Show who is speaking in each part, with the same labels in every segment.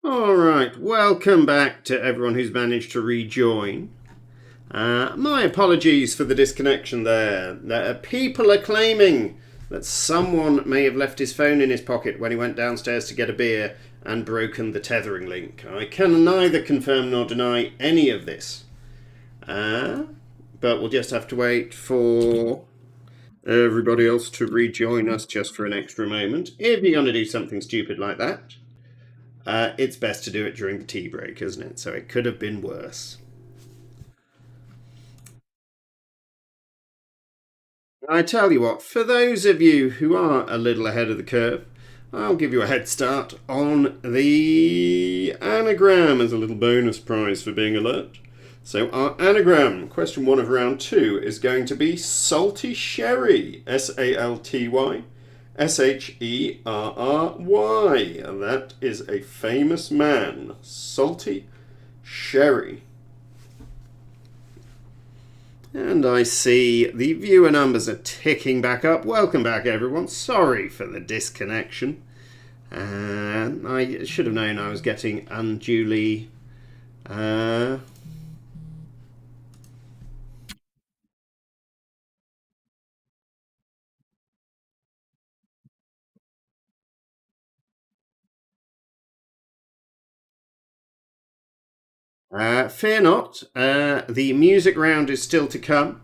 Speaker 1: Alright, welcome back to everyone who's managed to rejoin. My apologies for the disconnection there. People are claiming that someone may have left his phone in his pocket when he went downstairs to get a beer and broken the tethering link. I can neither confirm nor deny any of this. But we'll just have to wait for everybody else to rejoin us just for an extra moment. If you're going to do something stupid like that, it's best to do it during the tea break, isn't it? So it could have been worse. I tell you what, for those of you who are a little ahead of the curve, I'll give you a head start on the anagram as a little bonus prize for being alert. So our anagram, question 1 of round 2, is going to be salty sherry, S-A-L-T-Y. S-H-E-R-R-Y, and that is a famous man, salty sherry. And I see the viewer numbers are ticking back up. Welcome back, everyone. Sorry for the disconnection. I should have known I was getting unduly fear not, the music round is still to come.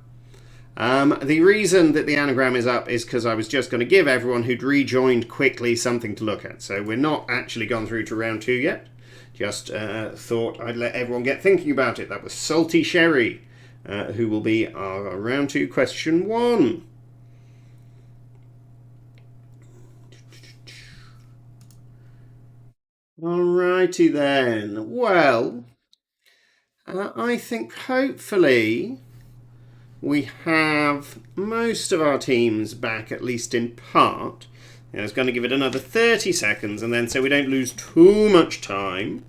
Speaker 1: The reason that the anagram is up is because I was just going to give everyone who'd rejoined quickly something to look at. So we're not actually gone through to round 2 yet. Just thought I'd let everyone get thinking about it. That was Salty Sherry, who will be our round 2 question 1. Alrighty then. Well, I think hopefully we have most of our teams back, at least in part. I was going to give it another 30 seconds, and then so we don't lose too much time,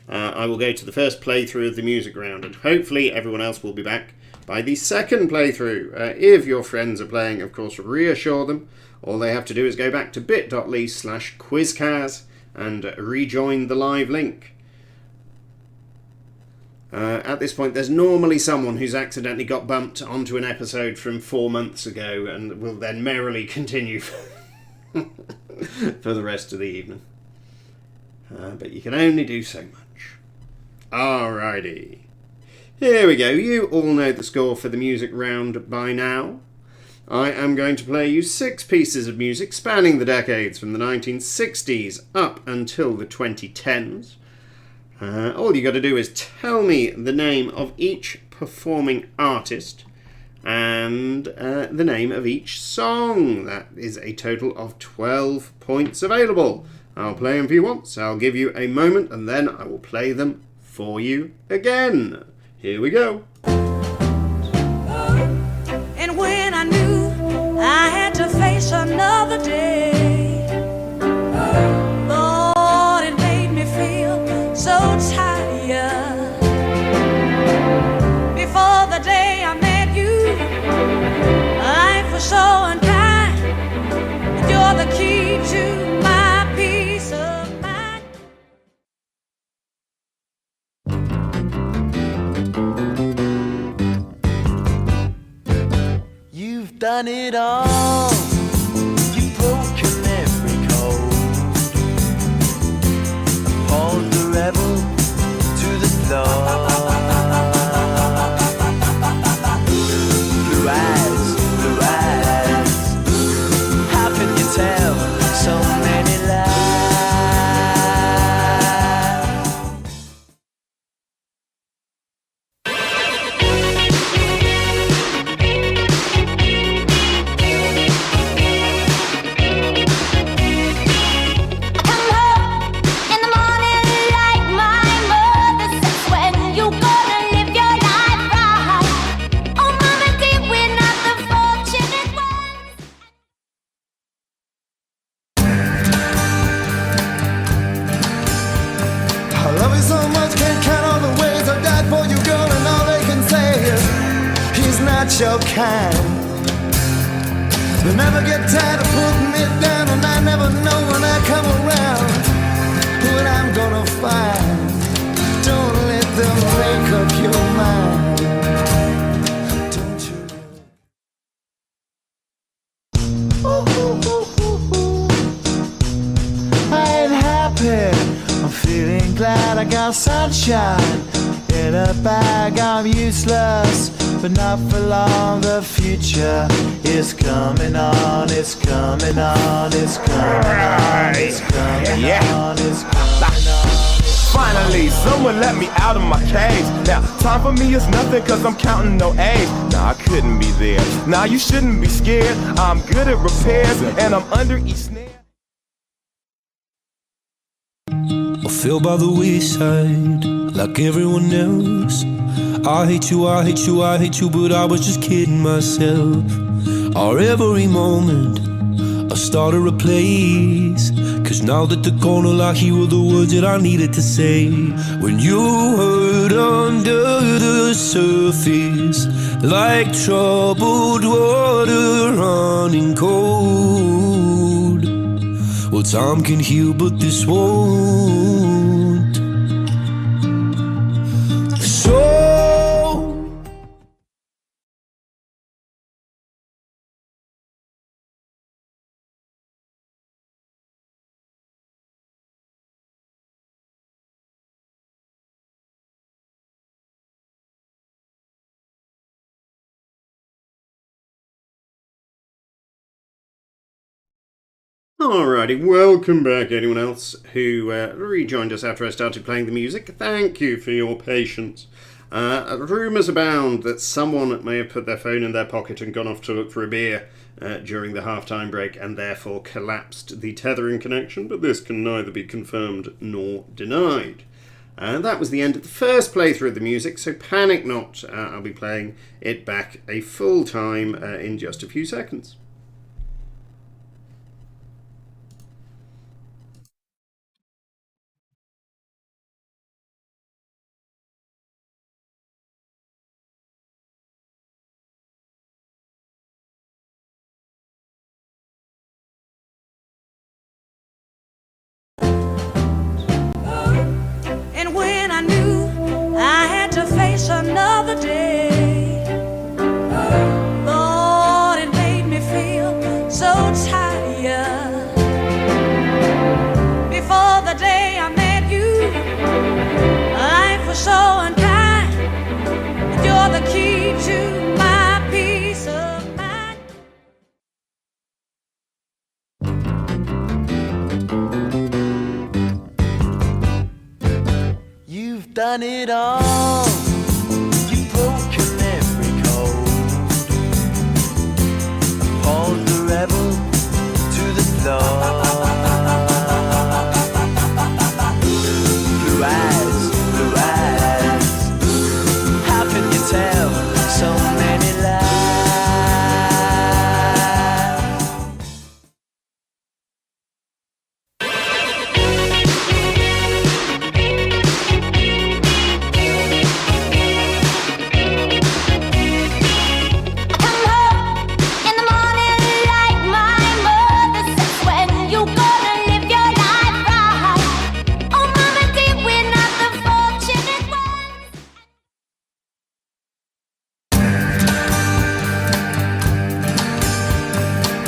Speaker 1: I will go to the first playthrough of the music round, and hopefully everyone else will be back by the second playthrough. If your friends are playing, of course, reassure them. All they have to do is go back to bit.ly/quizcaz and rejoin the live link. At this point, there's normally someone who's accidentally got bumped onto an episode from 4 months ago and will then merrily continue for the rest of the evening. But you can only do so much. Alrighty. Here we go. You all know the score for the music round by now. I am going to play you 6 pieces of music spanning the decades from the 1960s up until the 2010s. All you got to do is tell me the name of each performing artist and the name of each song. That is a total of 12 points available. I'll play them for you once, I'll give you a moment, and then I will play them for you again. Here we go.
Speaker 2: And when I knew I had to face another day, Lord, it made me feel so tired. Before the day I met you, life was so unkind. You're the key to my peace of mind.
Speaker 3: You've done it all. You've broken every code. Appalled the rebel to the floor. Blue eyes, blue eyes. How can you tell so many lies?
Speaker 4: I love you so much, can't count all the ways I died for you, girl, and all they can say is he's not your kind. They never get tired of putting me down, and I never know when I come around what I'm gonna find. I got sunshine in a bag. I'm useless, but not for long. The future is coming on, it's coming on, it's coming on, it's coming on, it's coming on.
Speaker 5: Finally, someone let me out of my cage. Now, time for me is nothing cause I'm counting no A's. Nah, I couldn't be there. Nah, you shouldn't be scared. I'm good at repairs and I'm under each snare.
Speaker 6: I fell by the wayside like everyone else. I hate you, I hate you, I hate you, but I was just kidding myself. Or every moment I started a place, cause now that the corner lock, here were the words that I needed to say. When you hurt under the surface, like troubled water running cold. Well, time can heal, but this won't. So
Speaker 1: Alrighty, welcome back anyone else who rejoined us after I started playing the music. Thank you for your patience. Rumours abound that someone may have put their phone in their pocket and gone off to look for a beer during the half-time break and therefore collapsed the tethering connection, but this can neither be confirmed nor denied. And that was the end of the first playthrough of the music, so panic not. I'll be playing it back a full time in just a few seconds.
Speaker 2: And when I knew I had to face another day, Lord, it made me feel so tired. Before the day I met you, life was so unkind, and you're the key to my peace of mind.
Speaker 3: You've done it all. You've broken every code. Appalled the rebel to the floor. Blue eyes, blue eyes. How can you tell so many lies?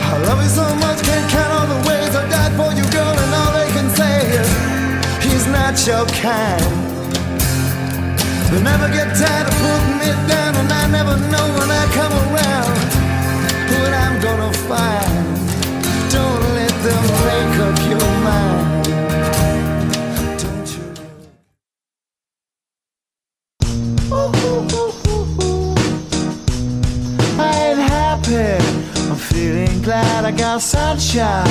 Speaker 4: I love you so much, can't count all the ways I died for you, girl, and all they can say is he's not your kind. They never get tired of putting me down, and I never know when I come around what I'm gonna find. Don't let them make up your mind. Don't you? I ain't happy, I'm feeling glad. I got sunshine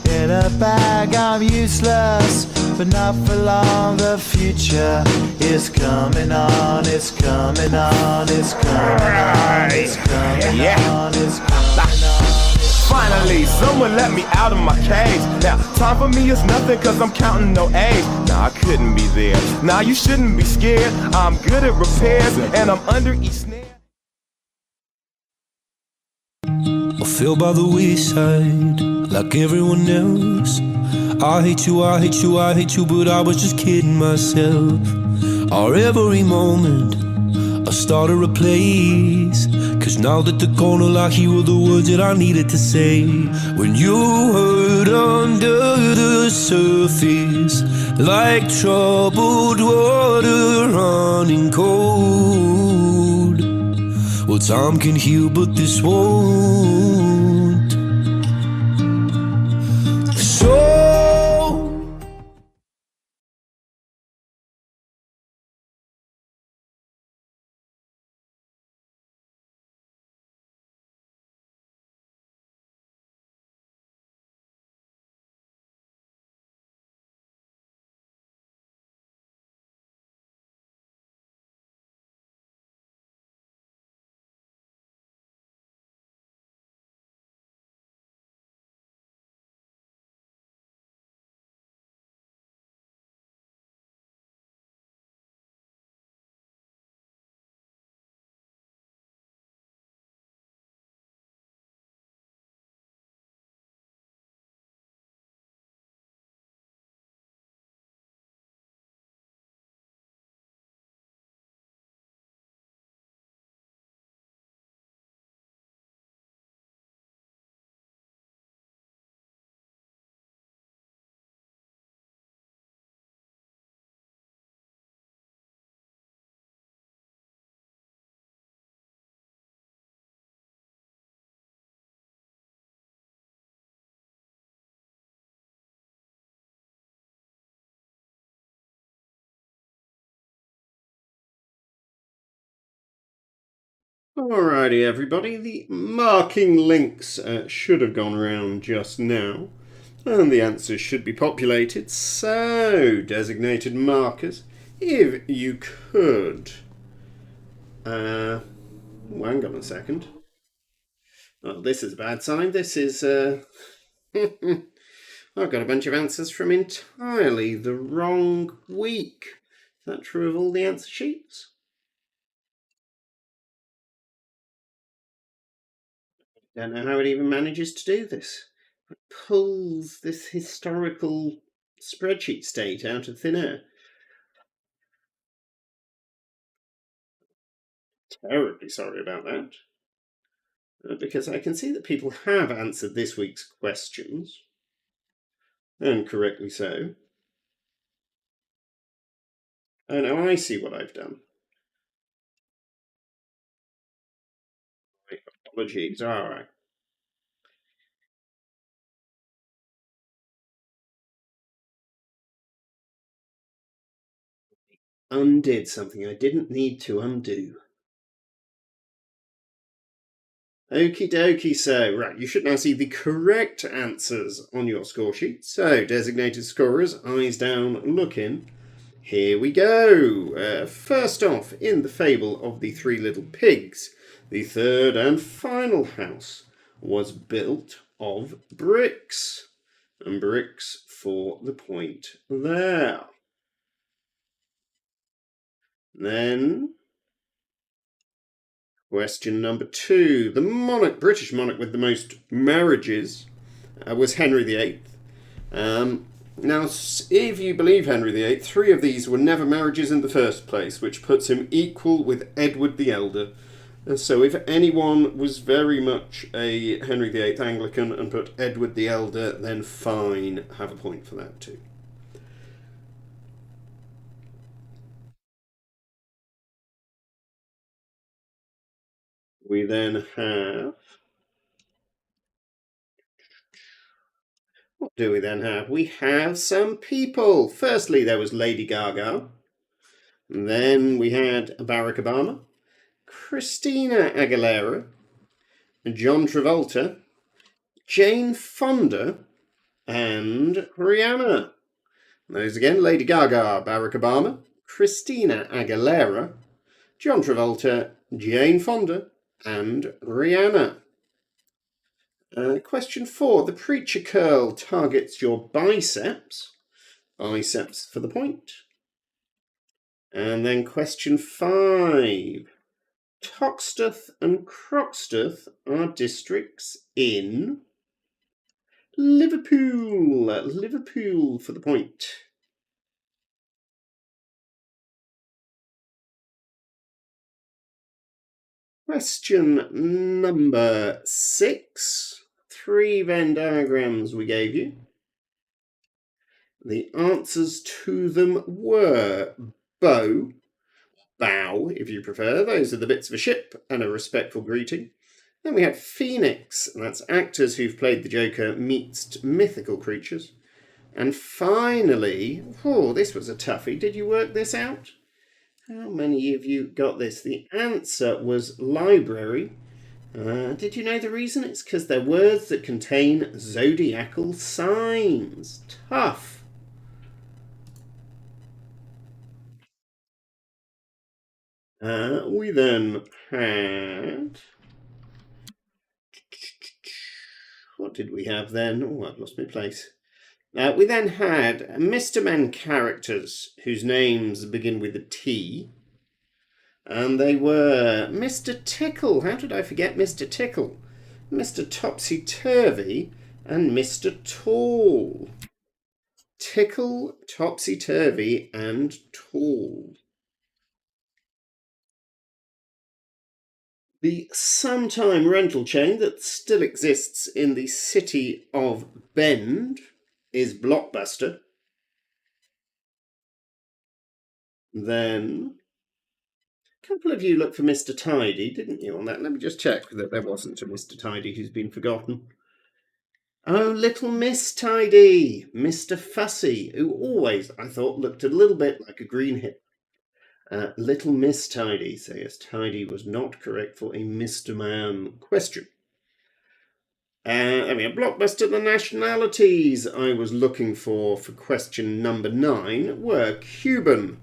Speaker 4: in a bag. I'm useless, but not for long. The future is coming on, it's coming on, it's coming on, it's coming on, it's coming on.
Speaker 5: Finally, someone let me out of my cage. Now, time for me is nothing cause I'm counting no A's. Nah, I couldn't be there. Nah, you shouldn't be scared. I'm good at repairs and I'm under each snare.
Speaker 6: I fell by the wayside like everyone else. I hate you, I hate you, I hate you, but I was just kidding myself. Or every moment I started a place, cause now that the corner lock, here were the words that I needed to say. When you hurt under the surface, like troubled water running cold. Well, time can heal, but this won't. So
Speaker 1: Alrighty, everybody, the marking links should have gone around just now, and the answers should be populated. So, designated markers, if you could. Hang on a second. Oh, this is a bad sign. This is. I've got a bunch of answers from entirely the wrong week. Is that true of all the answer sheets? Don't know how it even manages to do this. It pulls this historical spreadsheet state out of thin air. Terribly sorry about that. Because I can see that people have answered this week's questions, and correctly so. Oh, now I see what I've done. My apologies. All right. Undid something I didn't need to undo. Okie dokie, so, right, you should now see the correct answers on your score sheet. So, designated scorers, eyes down, look in. Here we go. First off, in the fable of the Three Little Pigs, the third and final house was built of bricks. And bricks for the point there. Then, question number 2. The British monarch with the most marriages was Henry VIII. Now, if you believe Henry VIII, 3 of these were never marriages in the first place, which puts him equal with Edward the Elder. So if anyone was very much a Henry VIII Anglican and put Edward the Elder, then fine, have a point for that too. We then have... What do we then have? We have some people. Firstly, there was Lady Gaga. And then we had Barack Obama, Christina Aguilera, John Travolta, Jane Fonda, and Rihanna. Those again, Lady Gaga, Barack Obama, Christina Aguilera, John Travolta, Jane Fonda, and Rihanna. Question 4. The preacher curl targets your biceps. Biceps for the point. And then question 5. Toxteth and Croxteth are districts in Liverpool. Liverpool for the point. Question number 6. 3 Venn diagrams we gave you. The answers to them were bow, if you prefer. Those are the bits of a ship and a respectful greeting. Then we had Phoenix, and that's actors who've played the Joker meets mythical creatures. And finally, this was a toughie. Did you work this out? How many of you got this? The answer was library. Did you know the reason? It's because they're words that contain zodiacal signs. Tough. We then had... What did we have then? Oh, I've lost my place. We then had Mr. Men characters whose names begin with a T. And they were Mr. Tickle. How did I forget Mr. Tickle? Mr. Topsy Turvy and Mr. Tall. Tickle, Topsy Turvy, and Tall. The sometime rental chain that still exists in the city of Bend is Blockbuster. Then a couple of you looked for Mr. Tidy, didn't you, on that? Let me just check that there wasn't a Mr. Tidy who's been forgotten. Oh, Little Miss Tidy, Mr. Fussy, who always, I thought, looked a little bit like a green hip. Little Miss Tidy, so yes, Tidy was not correct for a Mr. Man question. I mean, Blockbuster, the nationalities I was looking for question number 9 were Cuban,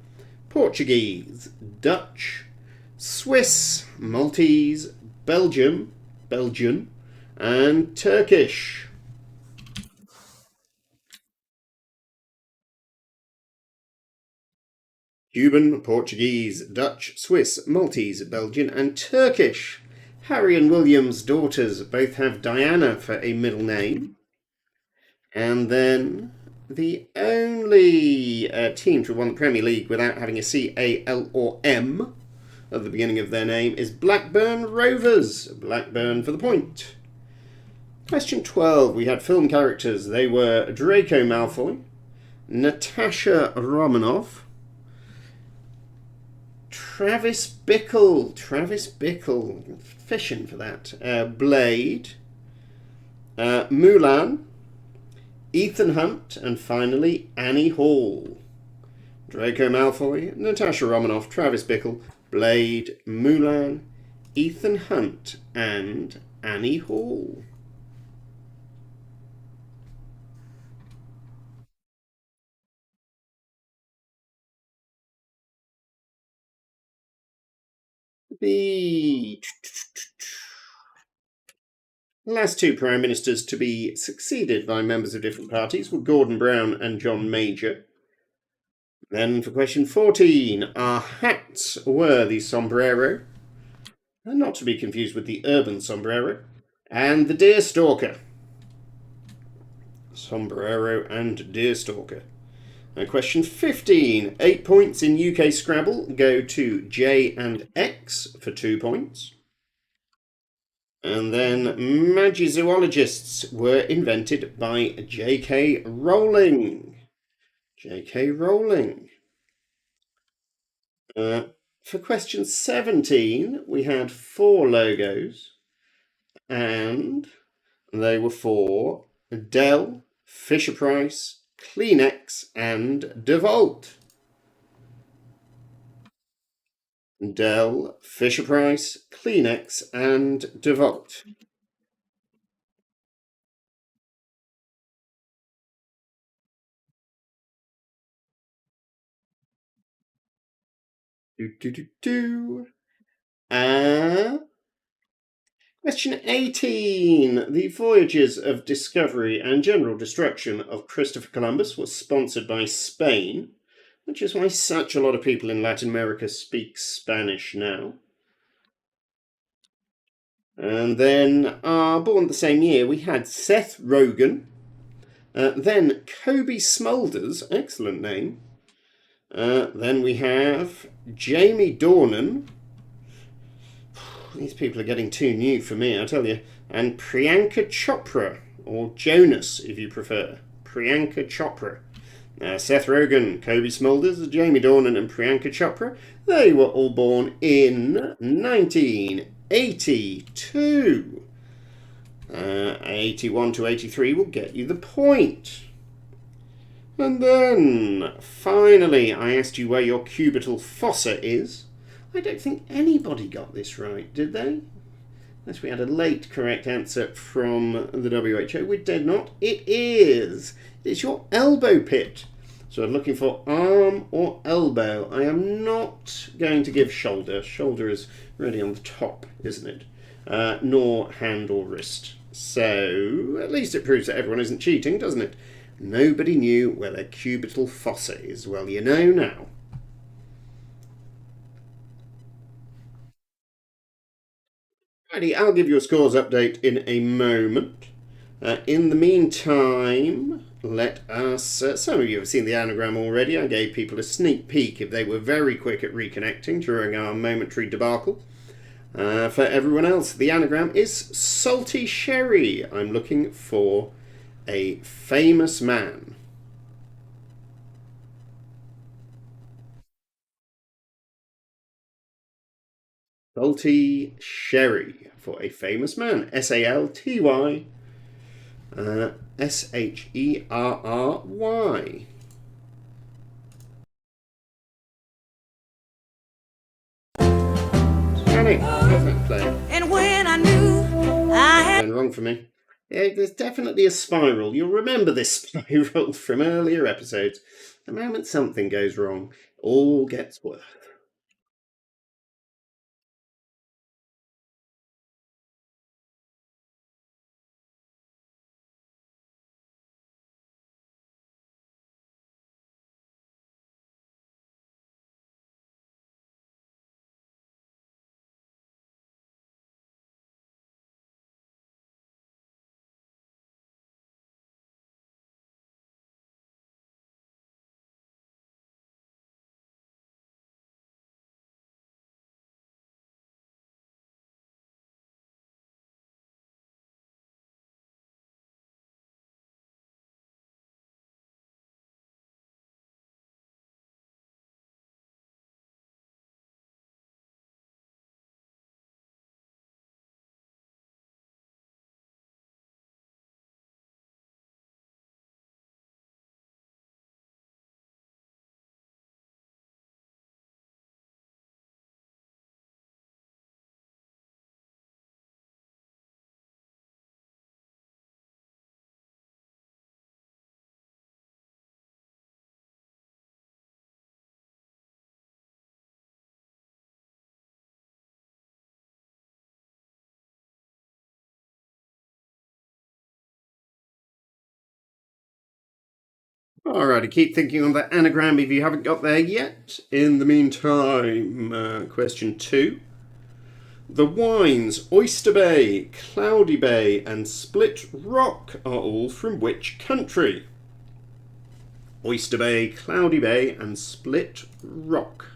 Speaker 1: Portuguese, Dutch, Swiss, Maltese, Belgian, and Turkish. Cuban, Portuguese, Dutch, Swiss, Maltese, Belgian, and Turkish. Harry and William's daughters both have Diana for a middle name. And then the only team to have won the Premier League without having a C, A, L, or M at the beginning of their name is Blackburn Rovers. Blackburn for the point. Question 12. We had film characters. They were Draco Malfoy, Natasha Romanoff, Travis Bickle, fishing for that. Blade, Mulan, Ethan Hunt, and finally Annie Hall. Draco Malfoy, Natasha Romanoff, Travis Bickle, Blade, Mulan, Ethan Hunt, and Annie Hall. The last two Prime Ministers to be succeeded by members of different parties were Gordon Brown and John Major. Then for question 14, our hats were the sombrero, and not to be confused with the urban sombrero, and the deerstalker. Sombrero and deerstalker. And question 15, 8 points in UK Scrabble go to J and X for 2 points. And then Magizoologists were invented by J.K. Rowling. J.K. Rowling. For question 17, we had 4 logos, and they were for Dell, Fisher-Price, Kleenex, and DeWalt. Dell, Fisher-Price, Kleenex, and DeWalt. Question 18. The voyages of discovery and general destruction of Christopher Columbus was sponsored by Spain, which is why such a lot of people in Latin America speak Spanish now. And then, born the same year, we had Seth Rogen, then Kobe Smulders, excellent name. Then we have Jamie Dornan. These people are getting too new for me, I tell you. And Priyanka Chopra, or Jonas if you prefer. Priyanka Chopra. Seth Rogen, Kobe Smulders, Jamie Dornan and Priyanka Chopra, they were all born in 1982. 81 to 83 will get you the point. And then, finally, I asked you where your cubital fossa is. I don't think anybody got this right, did they? Unless we had a late correct answer from the WHO. We did not. It is. It's your elbow pit. So I'm looking for arm or elbow. I am not going to give shoulder. Shoulder is really on the top, isn't it? Nor hand or wrist. So at least it proves that everyone isn't cheating, doesn't it? Nobody knew where their cubital fossa is. Well, you know now. Righty, I'll give you a scores update in a moment. In the meantime, let us... some of you have seen the anagram already. I gave people a sneak peek if they were very quick at reconnecting during our momentary debacle. For everyone else, the anagram is salty sherry. I'm looking for a famous man. Salty sherry for a famous man. S-A-L-T-Y S-H-E-R-R-Y. Panic. Perfect play.
Speaker 2: And when I knew I had
Speaker 1: Going wrong for me. Yeah, there's definitely a spiral. You'll remember this spiral from earlier episodes. The moment something goes wrong, all gets worse. Alrighty, keep thinking on that anagram if you haven't got there yet. In the meantime, question 2. The wines Oyster Bay, Cloudy Bay, and Split Rock are all from which country? Oyster Bay, Cloudy Bay, and Split Rock.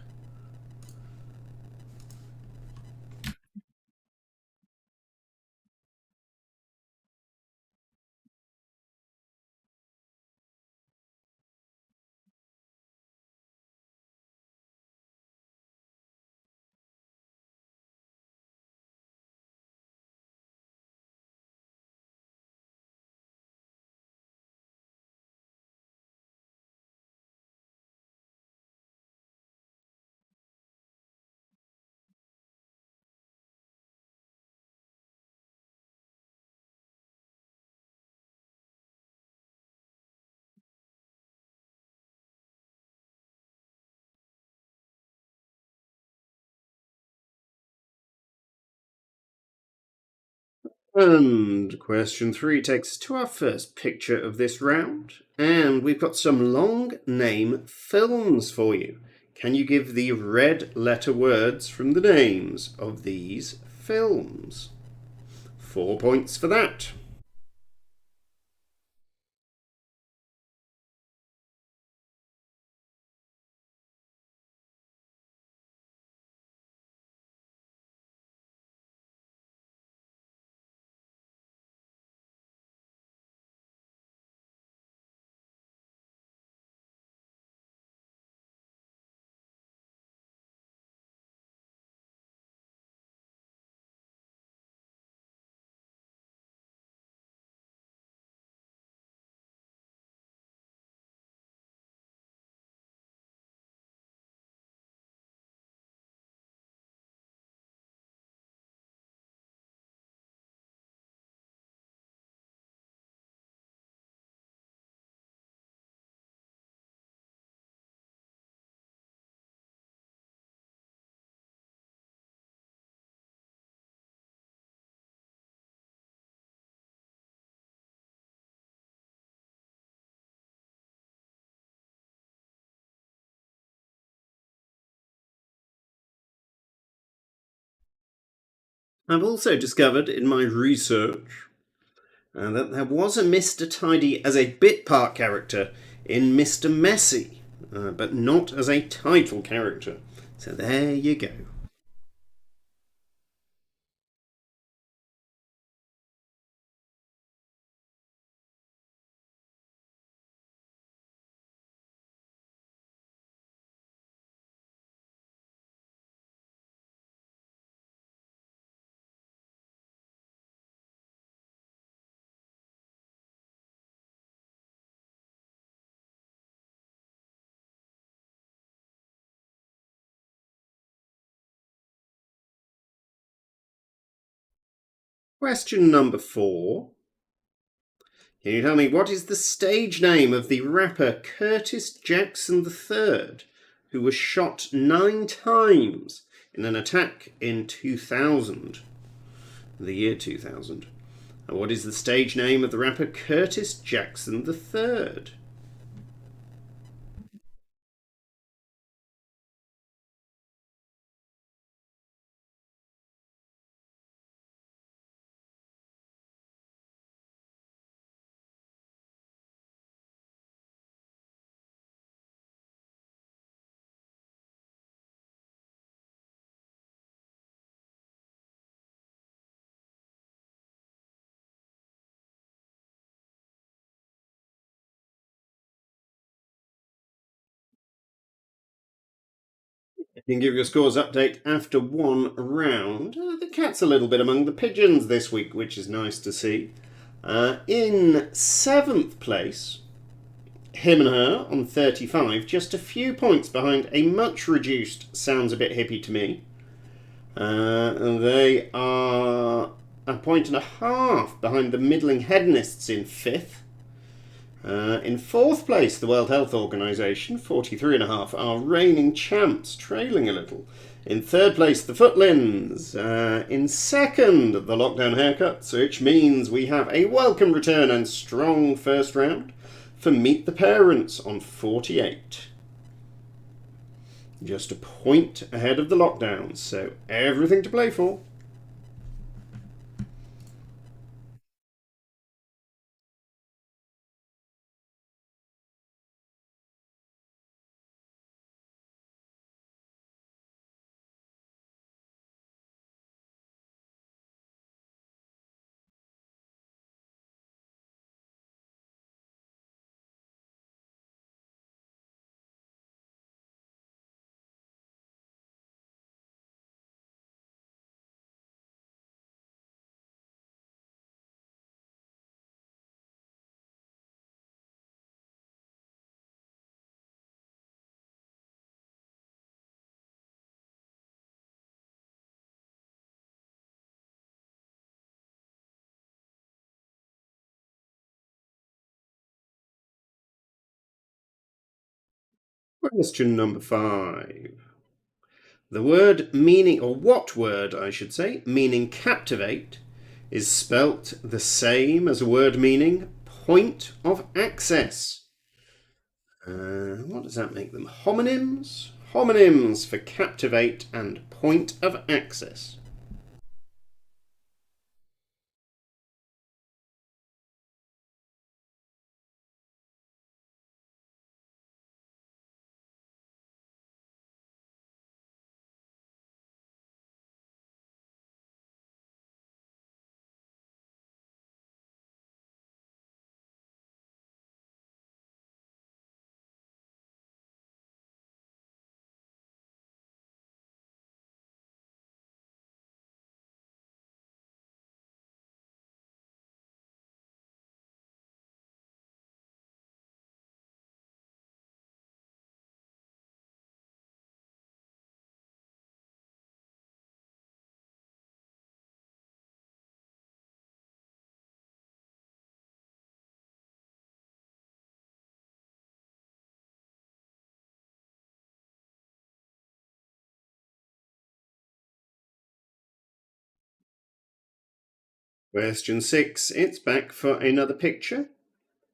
Speaker 1: And question 3 takes us to our first picture of this round. And we've got some long name films for you. Can you give the red letter words from the names of these films? 4 points for that. I've also discovered in my research that there was a Mr. Tidy as a bit part character in Mr. Messy, but not as a title character. So there you go. Question number 4. Can you tell me what is the stage name of the rapper Curtis Jackson III, who was shot 9 times in an attack in 2000? The year 2000. And what is the stage name of the rapper Curtis Jackson III? You can give your scores update after one round. The cat's a little bit among the pigeons this week, which is nice to see. In 7th place, Him and Her on 35, just a few points behind a much reduced Sounds a Bit Hippie to Me. They are a point and a half behind the Middling Hedonists in 5th. In 4th place, the World Health Organization, 43.5, are reigning champs, trailing a little. In 3rd place, the Footlins. In 2nd, the Lockdown Haircuts, which means we have a welcome return and strong first round for Meet the Parents on 48. Just a point ahead of the Lockdowns, so everything to play for. Question number 5. The word meaning, or what word I should say, meaning captivate is spelt the same as a word meaning point of access. What does that make them? Homonyms? Homonyms for captivate and point of access. Question 6. It's back for another picture.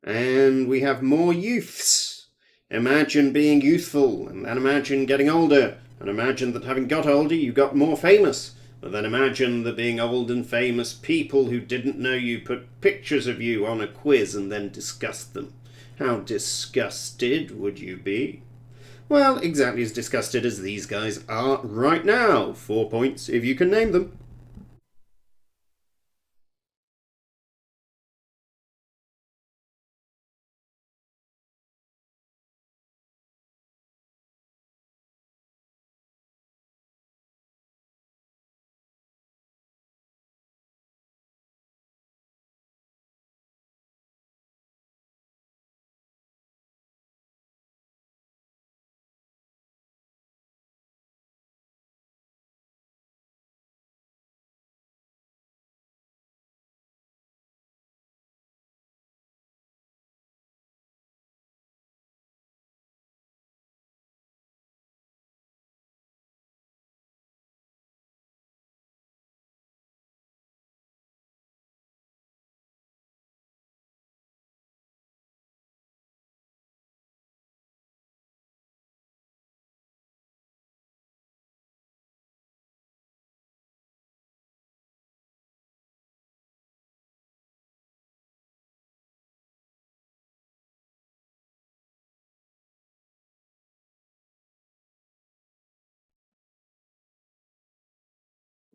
Speaker 1: And we have more youths. Imagine being youthful, and then imagine getting older, and imagine that having got older you got more famous, But then imagine there being old and famous people who didn't know you put pictures of you on a quiz and then discussed them. How disgusted would you be? Well, exactly as disgusted as these guys are right now. 4 points if you can name them.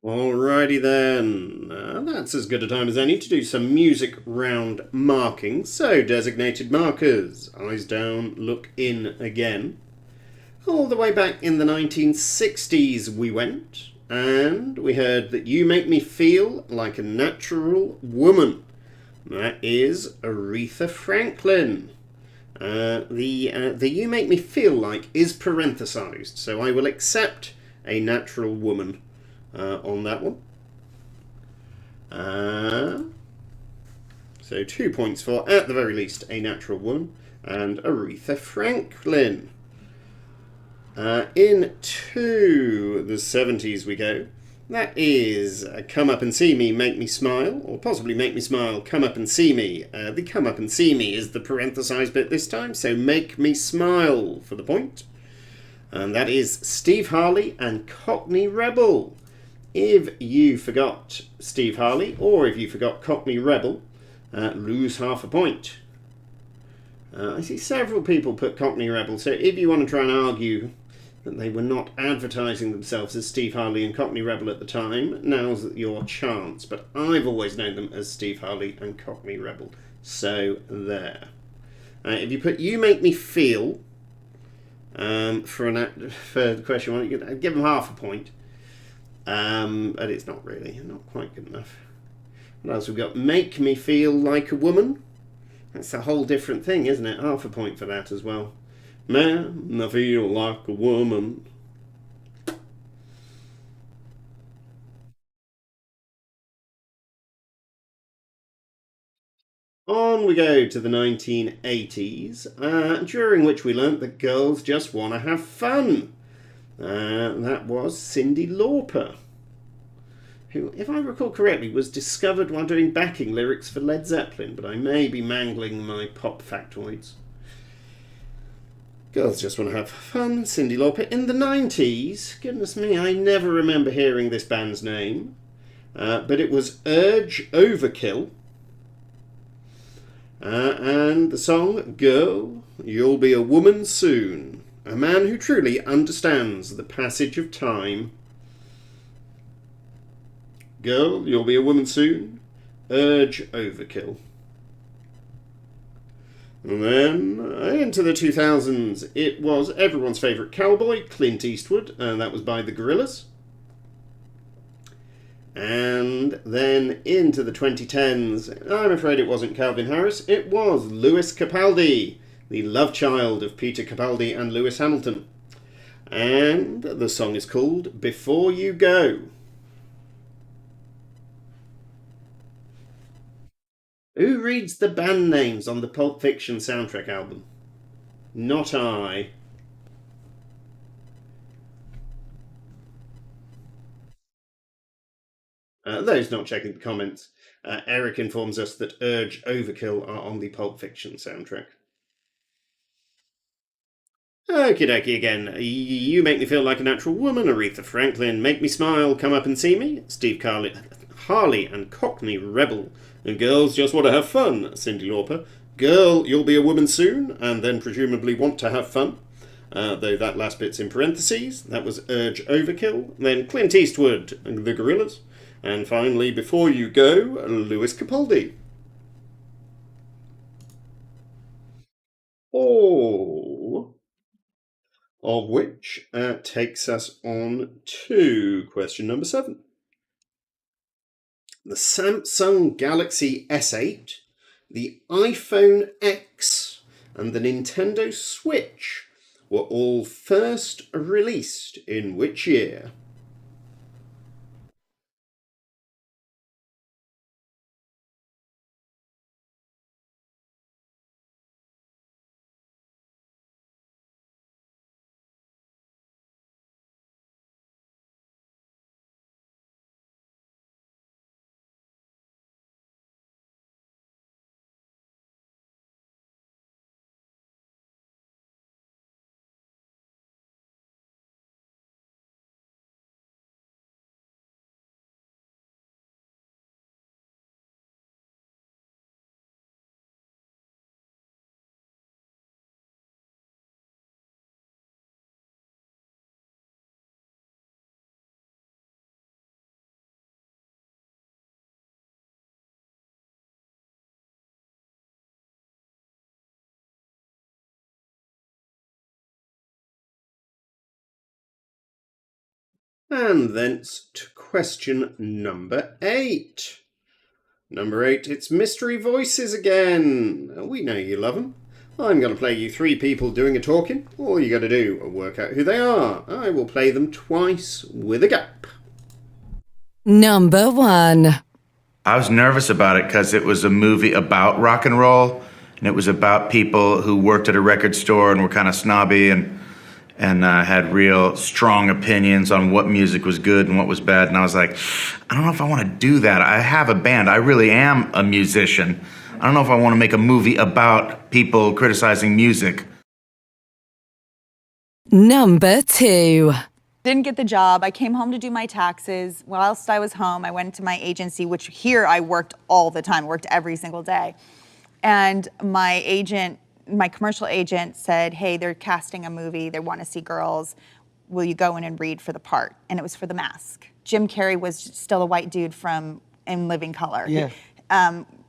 Speaker 1: Alrighty then, that's as good a time as any to do some music round marking. So, designated markers, eyes down, look in again. All the way back in the 1960s we went, and we heard that You Make Me Feel Like a Natural Woman. That is Aretha Franklin. The You Make Me Feel Like is parenthesized, so I will accept a natural woman on that one. So 2 points for, at the very least, a natural woman and Aretha Franklin. Into the 70s we go. That is Come Up and See Me, Make Me Smile, or possibly Make Me Smile, Come Up and See Me. The Come Up and See Me is the parenthesized bit this time, so Make Me Smile for the point. And that is Steve Harley and Cockney Rebel. If you forgot Steve Harley, or if you forgot Cockney Rebel, lose half a point. I see several people put Cockney Rebel, so if you want to try and argue that they were not advertising themselves as Steve Harley and Cockney Rebel at the time, now's your chance. But I've always known them as Steve Harley and Cockney Rebel. So there. If you put You Make Me Feel for the question one, I'd give them half a point. But it's not really, not quite good enough. What else we've got? Make Me Feel Like a Woman. That's a whole different thing, isn't it? Half a point for that as well. Man, I feel like a woman. On we go to the 1980s, during which we learnt that girls just want to have fun. That was Cyndi Lauper, who, if I recall correctly, was discovered while doing backing lyrics for Led Zeppelin, but I may be mangling my pop factoids. Girls just want to have fun, Cyndi Lauper. In the 90s, goodness me, I never remember hearing this band's name, but it was Urge Overkill. And the song, Girl, You'll Be a Woman Soon. A man who truly understands the passage of time. Girl, You'll Be a Woman Soon. Urge Overkill. And then, into the 2000s, it was everyone's favourite cowboy, Clint Eastwood, and that was by the Gorillaz. And then into the 2010s, I'm afraid it wasn't Calvin Harris, it was Lewis Capaldi, the love child of Peter Capaldi and Lewis Hamilton. And the song is called Before You Go. Who reads the band names on the Pulp Fiction soundtrack album? Not I. Those not checking the comments, Eric informs us that Urge Overkill are on the Pulp Fiction soundtrack. Okie dokie again. You Make Me Feel Like a Natural Woman, Aretha Franklin. Make Me Smile, Come Up and See Me, Steve Harley and Cockney Rebel. And Girls Just Want to Have Fun, Cyndi Lauper. Girl, You'll Be a Woman Soon, and then presumably Want to Have Fun. Though that last bit's in parentheses. That was Urge Overkill. Then Clint Eastwood and the Gorillaz. And finally, Before You Go, Lewis Capaldi. All of which takes us on to question number 7. The Samsung Galaxy S8, the iPhone X, and the Nintendo Switch were all first released in which year? And thence to question number 8. Number 8, it's Mystery Voices again. We know you love them. I'm going to play you 3 people doing a talking. All you got to do is work out who they are. I will play them twice with a gap.
Speaker 7: Number 1.
Speaker 8: I was nervous about it because it was a movie about rock and roll, and it was about people who worked at a record store and were kind of snobby and had real strong opinions on what music was good and what was bad. And I was like, I don't know if I want to do that. I have a band. I really am a musician. I don't know if I want to make a movie about people criticizing music.
Speaker 7: Number 2.
Speaker 9: Didn't get the job. I came home to do my taxes. Whilst I was home, I went to my agency, which here I worked all the time, worked every single day. And my commercial agent said, hey, they're casting a movie. They want to see girls. Will you go in and read for the part? And it was for The Mask. Jim Carrey was still a white dude from In Living Color.
Speaker 10: Yeah.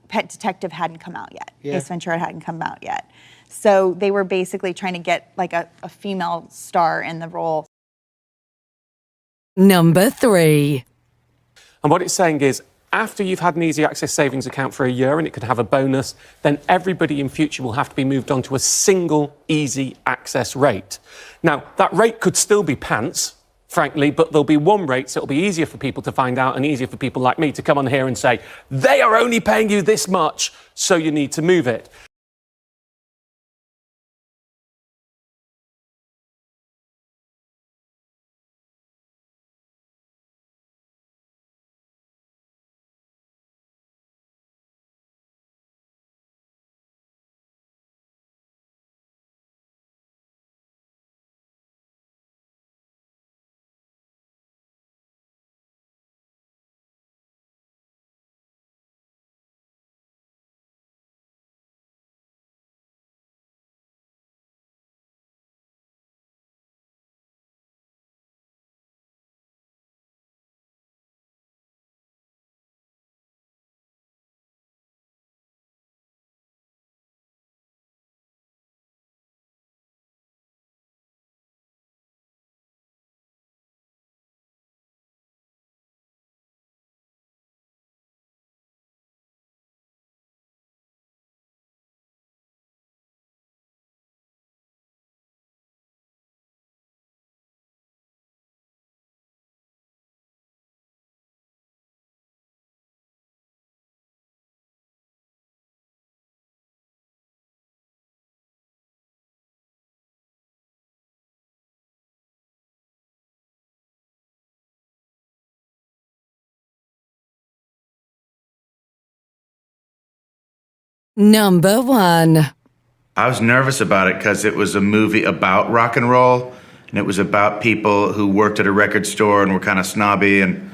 Speaker 9: Pet Detective hadn't come out yet.
Speaker 10: Yeah.
Speaker 9: Ace Ventura hadn't come out yet. So they were basically trying to get like a female star in the role.
Speaker 7: Number 3.
Speaker 11: And what it's saying is, after you've had an easy access savings account for a year and it could have a bonus, then everybody in future will have to be moved on to a single easy access rate. Now, that rate could still be pants, frankly, but there'll be one rate, so it'll be easier for people to find out and easier for people like me to come on here and say, they are only paying you this much, so you need to move it.
Speaker 7: Number 1.
Speaker 8: I was nervous about it because it was a movie about rock and roll, and it was about people who worked at a record store and were kind of snobby and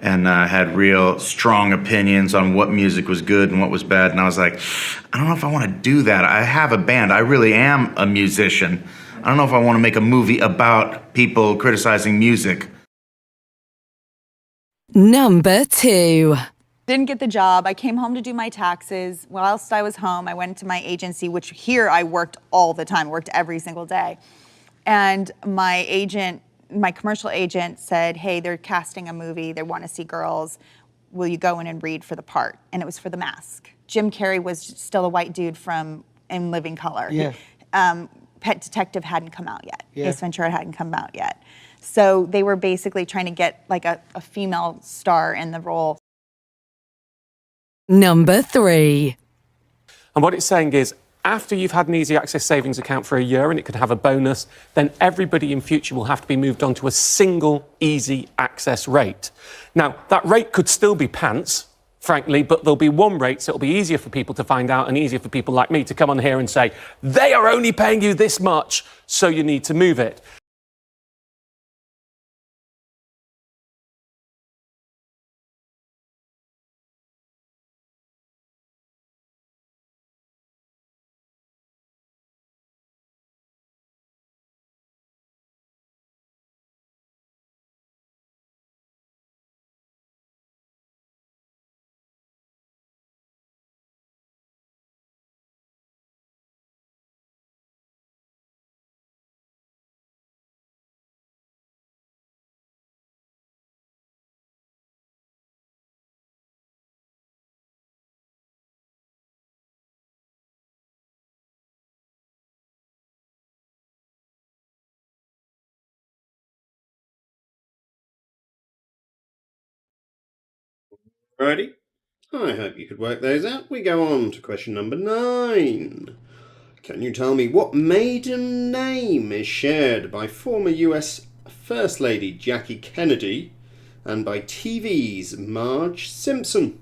Speaker 8: had real strong opinions on what music was good and what was bad. And I was like, I don't know if I want to do that. I have a band. I really am a musician. I don't know if I want to make a movie about people criticizing music.
Speaker 7: Number 2.
Speaker 9: Didn't get the job. I came home to do my taxes. Whilst I was home, I went to my agency, which here I worked all the time, worked every single day. And my agent, my commercial agent said, hey, they're casting a movie. They want to see girls. Will you go in and read for the part? And it was for The Mask. Jim Carrey was still a white dude from In Living Color.
Speaker 10: Yeah.
Speaker 9: Pet Detective hadn't come out yet.
Speaker 10: Yeah.
Speaker 9: Ace Ventura hadn't come out yet. So they were basically trying to get like a female star in the role.
Speaker 7: Number 3.
Speaker 11: And what it's saying is, after you've had an easy access savings account for a year and it could have a bonus, then everybody in future will have to be moved on to a single easy access rate. Now, that rate could still be pants, frankly, but there'll be one rate, so it'll be easier for people to find out and easier for people like me to come on here and say, they are only paying you this much, so you need to move it.
Speaker 1: Righty. I hope you could work those out. We go on to question number 9. Can you tell me what maiden name is shared by former US First Lady Jackie Kennedy and by TV's Marge Simpson?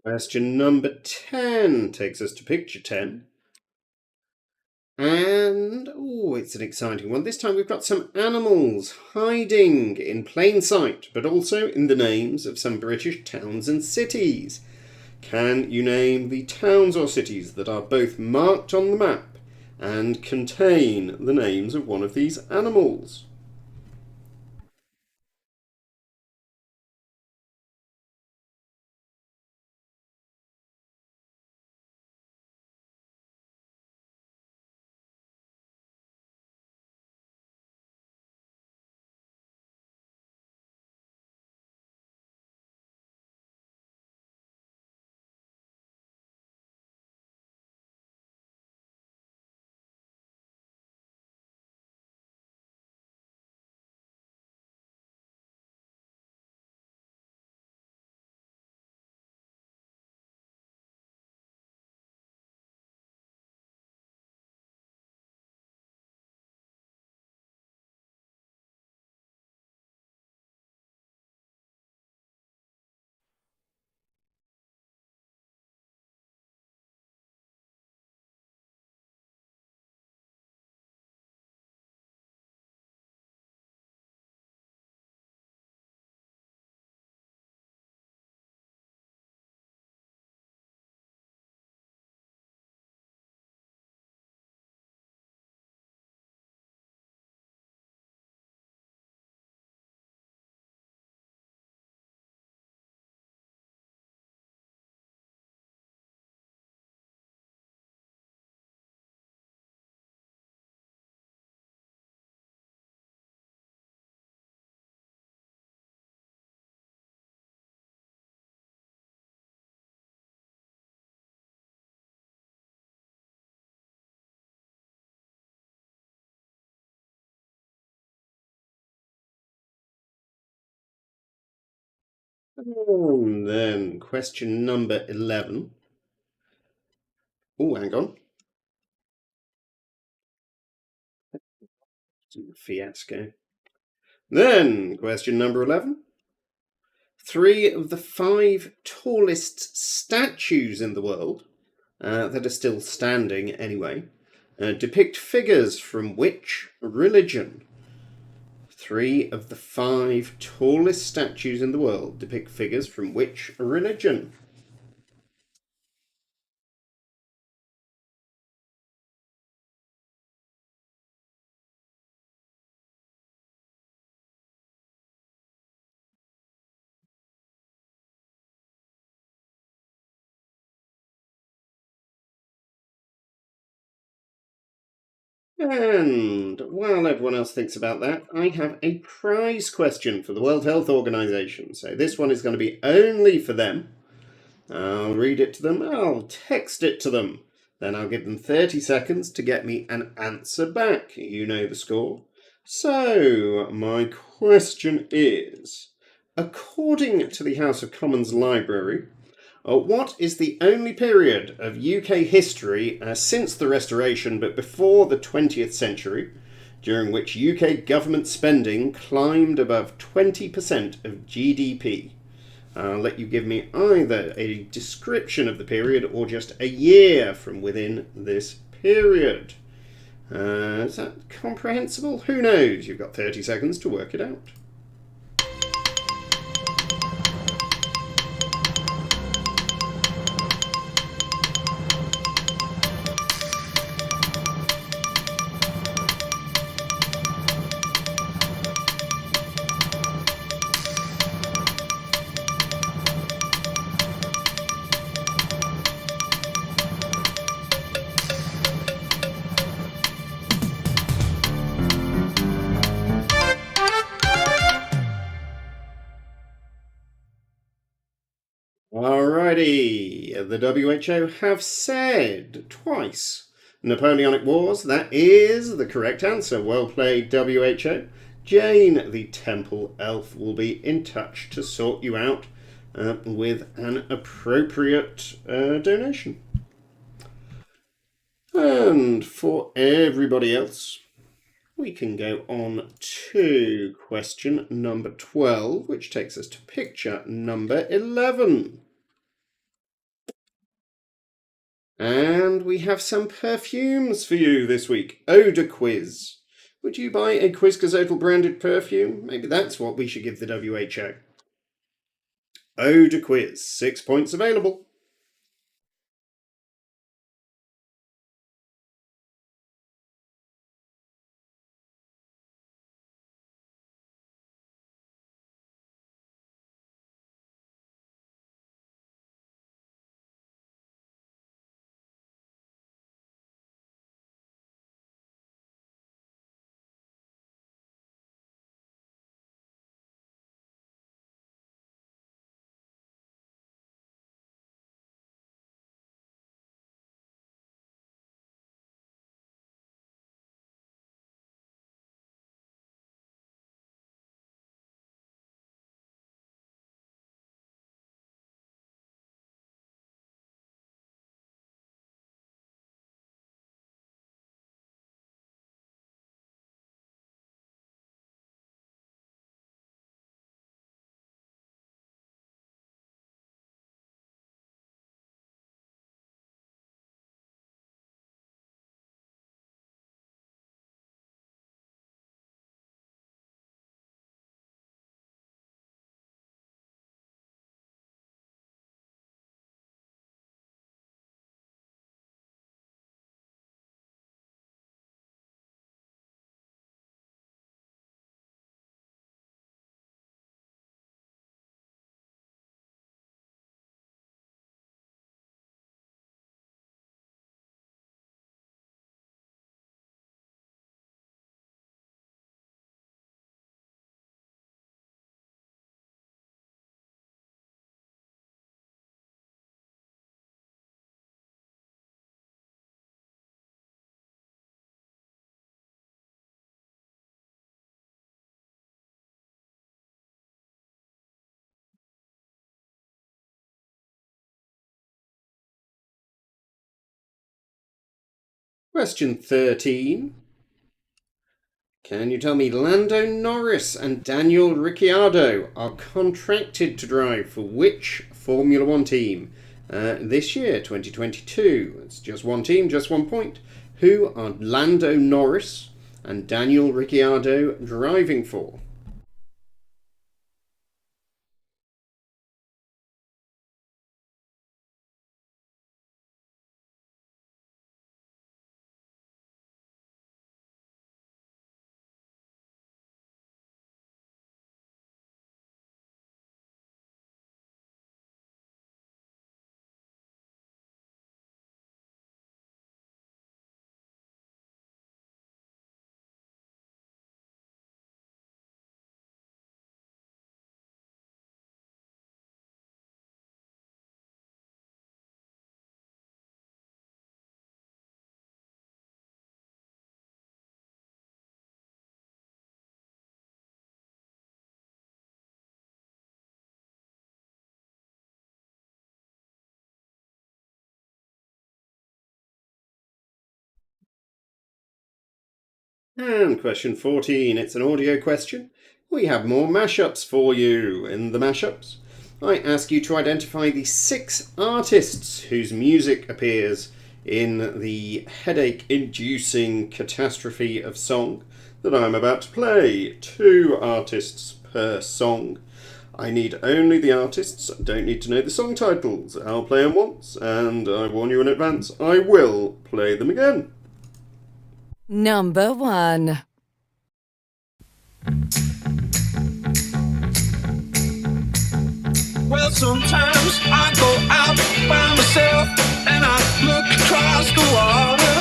Speaker 1: Question number 10 takes us to picture 10. And, oh, it's an exciting one. This time we've got some animals hiding in plain sight, but also in the names of some British towns and cities. Can you name the towns or cities that are both marked on the map and contain the names of one of these animals? And then question number 11. Oh, hang on. Fiasco. Then, question number 11. 3 of the 5 tallest statues in the world, that are still standing anyway, depict figures from which religion? 3 of the 5 tallest statues in the world depict figures from which religion? And while everyone else thinks about that, I have a prize question for the World Health Organization. So this one is going to be only for them. I'll read it to them, I'll text it to them. Then I'll give them 30 seconds to get me an answer back. You know the score. So, my question is, according to the House of Commons Library, what is the only period of UK history since the Restoration but before the 20th century during which UK government spending climbed above 20% of GDP? I'll let you give me either a description of the period or just a year from within this period. Is that comprehensible? Who knows? You've got 30 seconds to work it out. Alrighty, the WHO have said twice Napoleonic Wars. That is the correct answer. Well played, WHO. Jane, the temple elf, will be in touch to sort you out with an appropriate donation. And for everybody else, we can go on to question number 12, which takes us to picture number 11. And we have some perfumes for you this week. Odor quiz. Would you buy a Quizcazoatl branded perfume? Maybe that's what we should give the WHO. Odor quiz. 6 points available. Question 13. Can you tell me Lando Norris and Daniel Ricciardo are contracted to drive for which Formula One team this year, 2022? It's just one team, just 1 point. Who are Lando Norris and Daniel Ricciardo driving for? And question 14, it's an audio question. We have more mashups for you. In the mashups, I ask you to identify the 6 artists whose music appears in the headache-inducing catastrophe of song that I'm about to play. 2 artists per song. I need only the artists, don't need to know the song titles. I'll play them once, and I warn you in advance, I will play them again.
Speaker 7: Number 1.
Speaker 3: Well, sometimes I go out by myself and I look across the water,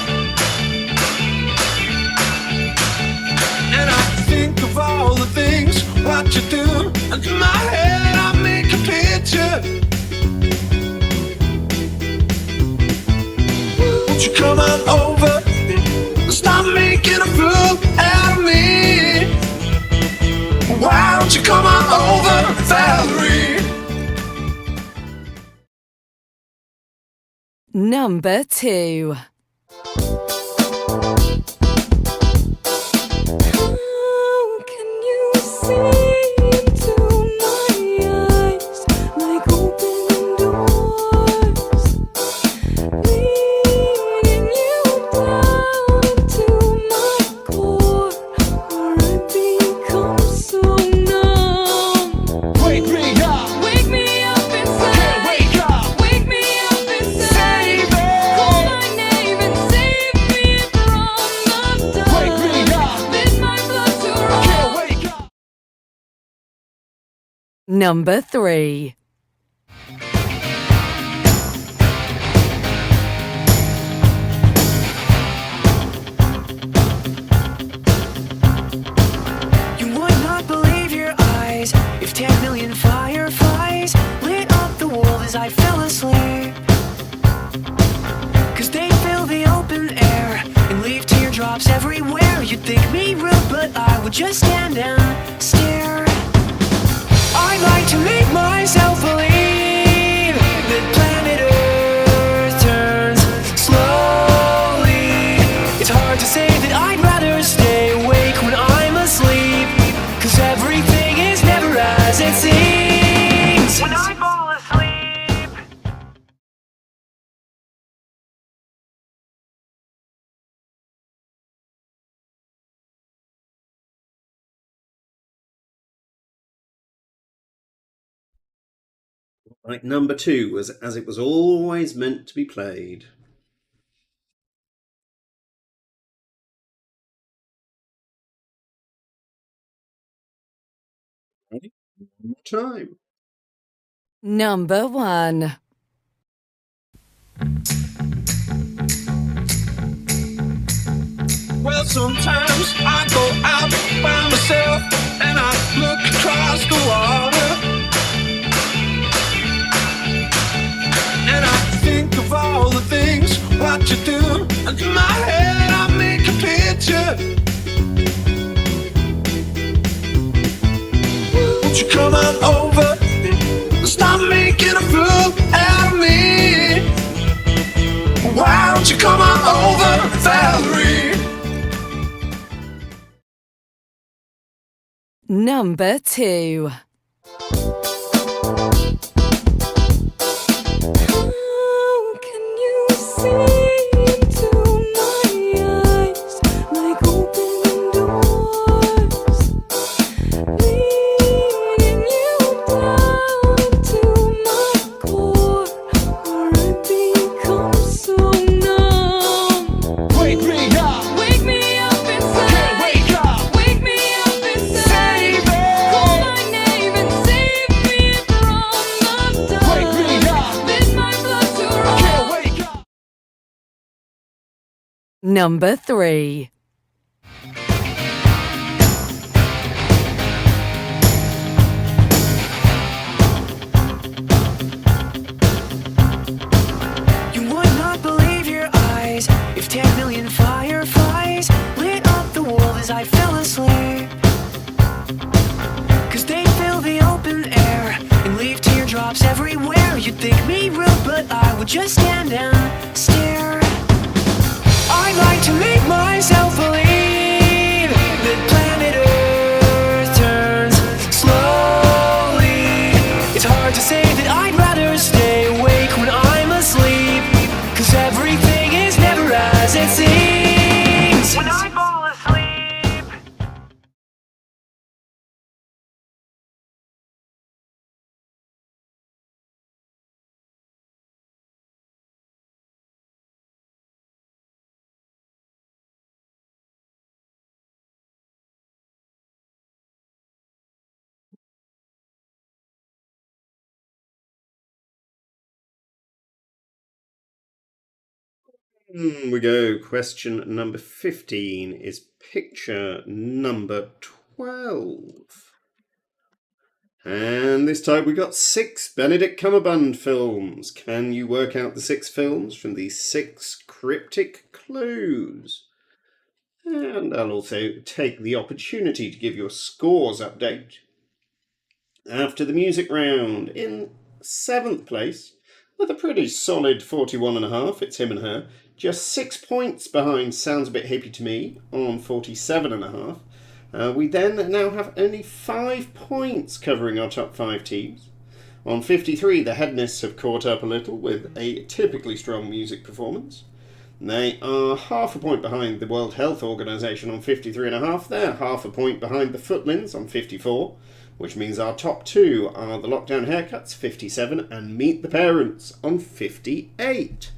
Speaker 3: and I think of all the things what you do, and in my head I make a picture. Won't you come on over? Stop making a fool out of me. Why don't you come on over, Valerie?
Speaker 7: Number 2.
Speaker 2: How can you see into my eyes like open doors, leading you down into my core, where I become so numb?
Speaker 3: Wake me up.
Speaker 2: Wake me up inside.
Speaker 3: Can't wake up.
Speaker 2: Wake me up inside.
Speaker 3: Save me.
Speaker 2: Call my name and save me from the dark.
Speaker 3: Wake me up.
Speaker 2: Bid my blood to run.
Speaker 3: Can't wake up.
Speaker 7: Number 3.
Speaker 3: You would not believe your eyes if 10 million fireflies lit up the world as I fell asleep. 'Cause they fill the open air and leave teardrops everywhere. You'd think me rude, but I would just stand and stare. I'd like to make myself believe that planet Earth turns slowly. It's hard to say that I'd rather stay awake when I'm asleep, 'cause everything is never as it seems when I fall asleep.
Speaker 1: Right, number 2 was As It Was Always Meant to Be Played. Ready? One more time.
Speaker 7: Number 1.
Speaker 3: Well, sometimes I go out by myself and I look across the water, and I think of all the things what you do, and in my head I make a picture. Won't you come on over? Stop making a fool out of me. Why Why don't you come on over, Valerie?
Speaker 7: Number 2.
Speaker 2: How can you see into my eyes like open doors, leading you down into my core, where I become so numb?
Speaker 3: Wake me up,
Speaker 2: Wake me up
Speaker 3: I
Speaker 2: inside.
Speaker 3: can't wake up.
Speaker 2: Wake me up inside.
Speaker 3: Save me.
Speaker 2: Call my name and save me from the dark.
Speaker 3: Wake me up,
Speaker 2: Bid my blood to
Speaker 3: I
Speaker 2: run.
Speaker 3: can't wake up.
Speaker 7: Number 3.
Speaker 3: You would not believe your eyes if 10 million fireflies lit up the world as I fell asleep. Cause they fill the open air and leave teardrops everywhere. You'd think me rude, but I would just stand and stare. I'd like to make myself believe that planet Earth turns slowly. It's hard to say that I'd rather stay awake when I'm asleep, cause everything is never as it seems. When I fall asleep.
Speaker 1: We go. Question number 15 is picture number 12. And this time we got 6 Benedict Cumberbatch films. Can you work out the 6 films from these 6 cryptic clues? And I'll also take the opportunity to give you a scores update. After the music round, in 7th place, with a pretty solid 41.5, it's him and her, just 6 points behind Sounds a Bit Hippie to Me on 47.5. We then now have only 5 points covering our top 5 teams. On 53, the Hedonists have caught up a little with a typically strong music performance. They are half a point behind the World Health Organization on 53.5. They're half a point behind the Footlins on 54, which means our top 2 are the Lockdown Haircuts, 57, and Meet the Parents on 58.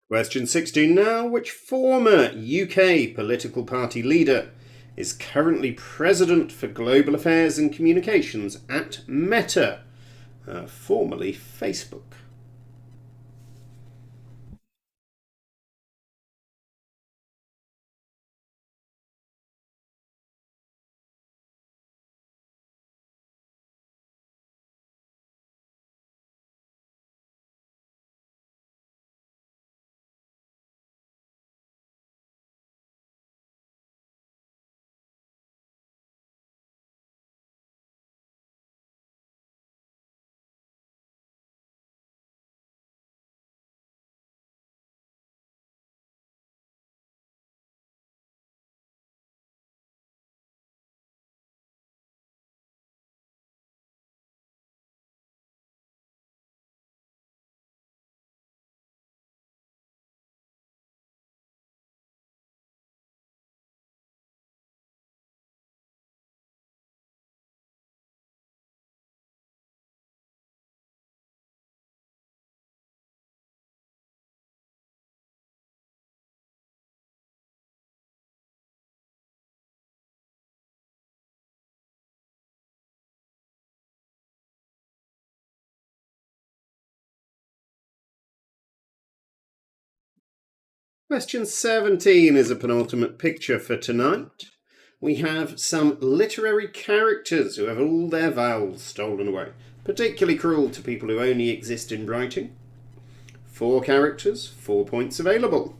Speaker 1: Question 16 now. Which former UK political party leader is currently President for Global Affairs and Communications at Meta, formerly Facebook? Question 17 is a penultimate picture for tonight. We have some literary characters who have all their vowels stolen away, particularly cruel to people who only exist in writing. 4 characters, 4 points available.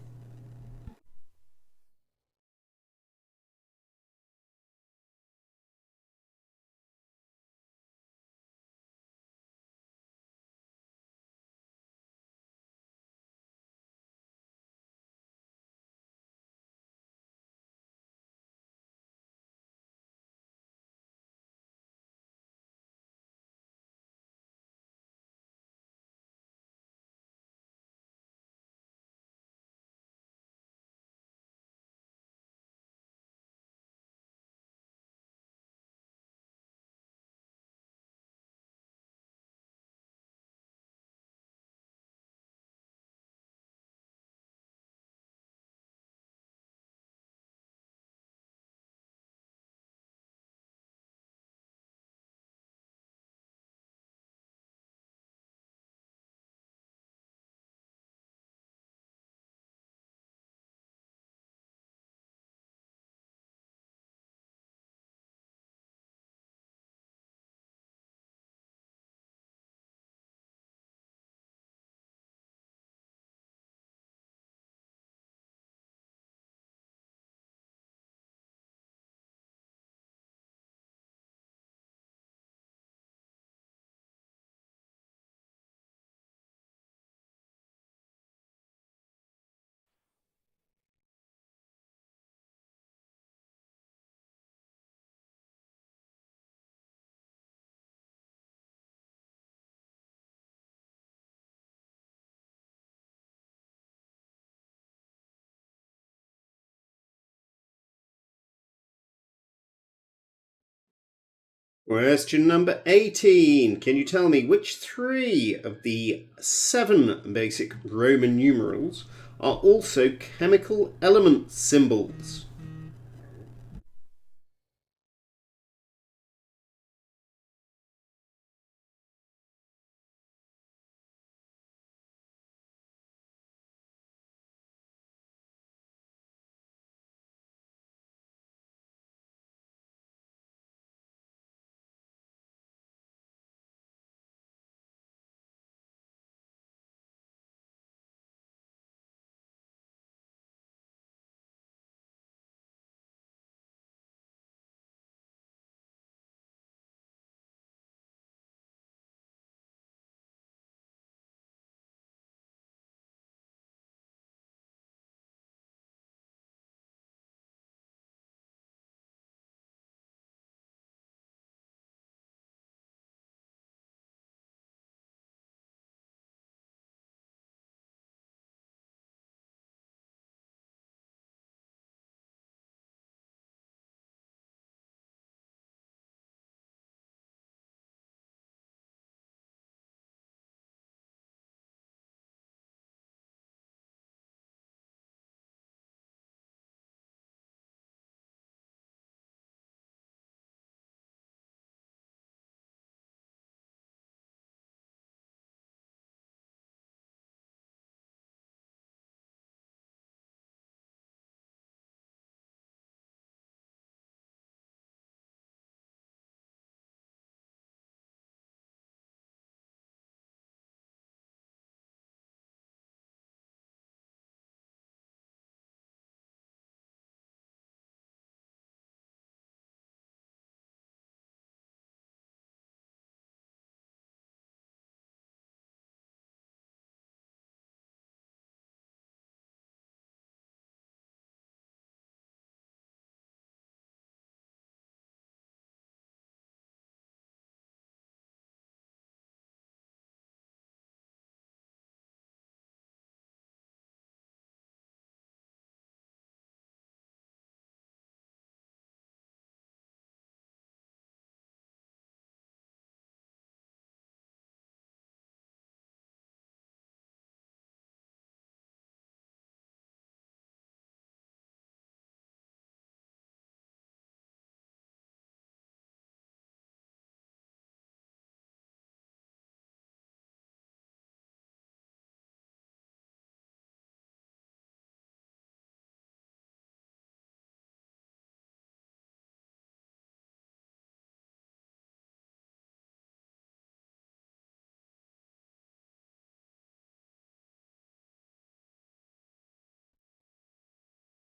Speaker 1: Question number 18. Can you tell me which 3 of the 7 basic Roman numerals are also chemical element symbols?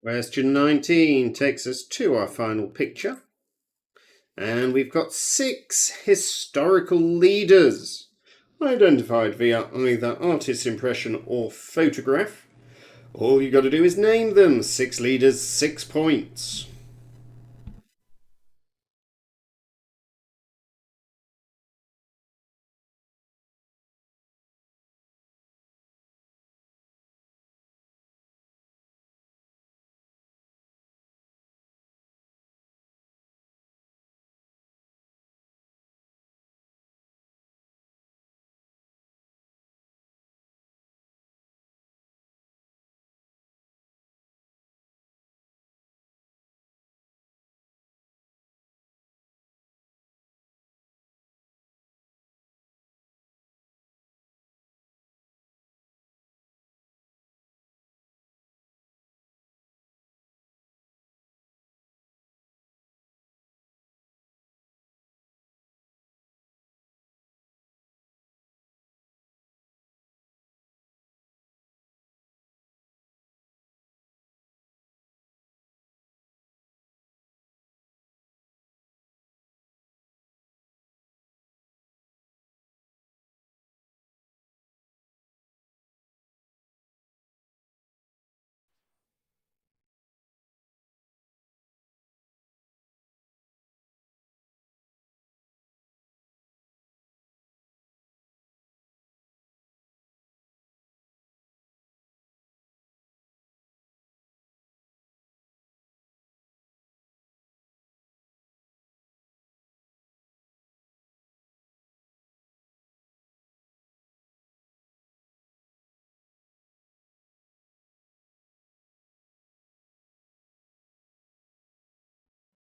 Speaker 1: Question 19 takes us to our final picture. And we've got 6 historical leaders identified via either artist's impression or photograph. All you've got to do is name them. 6 leaders, 6 points.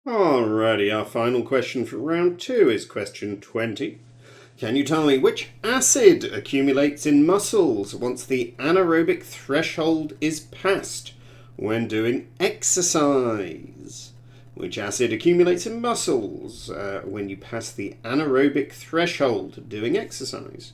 Speaker 1: Alrighty, our final question for round 2 is question 20. Can you tell me which acid accumulates in muscles once the anaerobic threshold is passed when doing exercise? Which acid accumulates in muscles when you pass the anaerobic threshold doing exercise?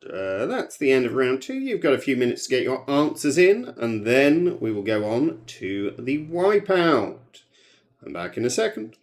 Speaker 1: That's the end of round 2. You've got a few minutes to get your answers in, and then we will go on to the wipeout. I'm back in a second.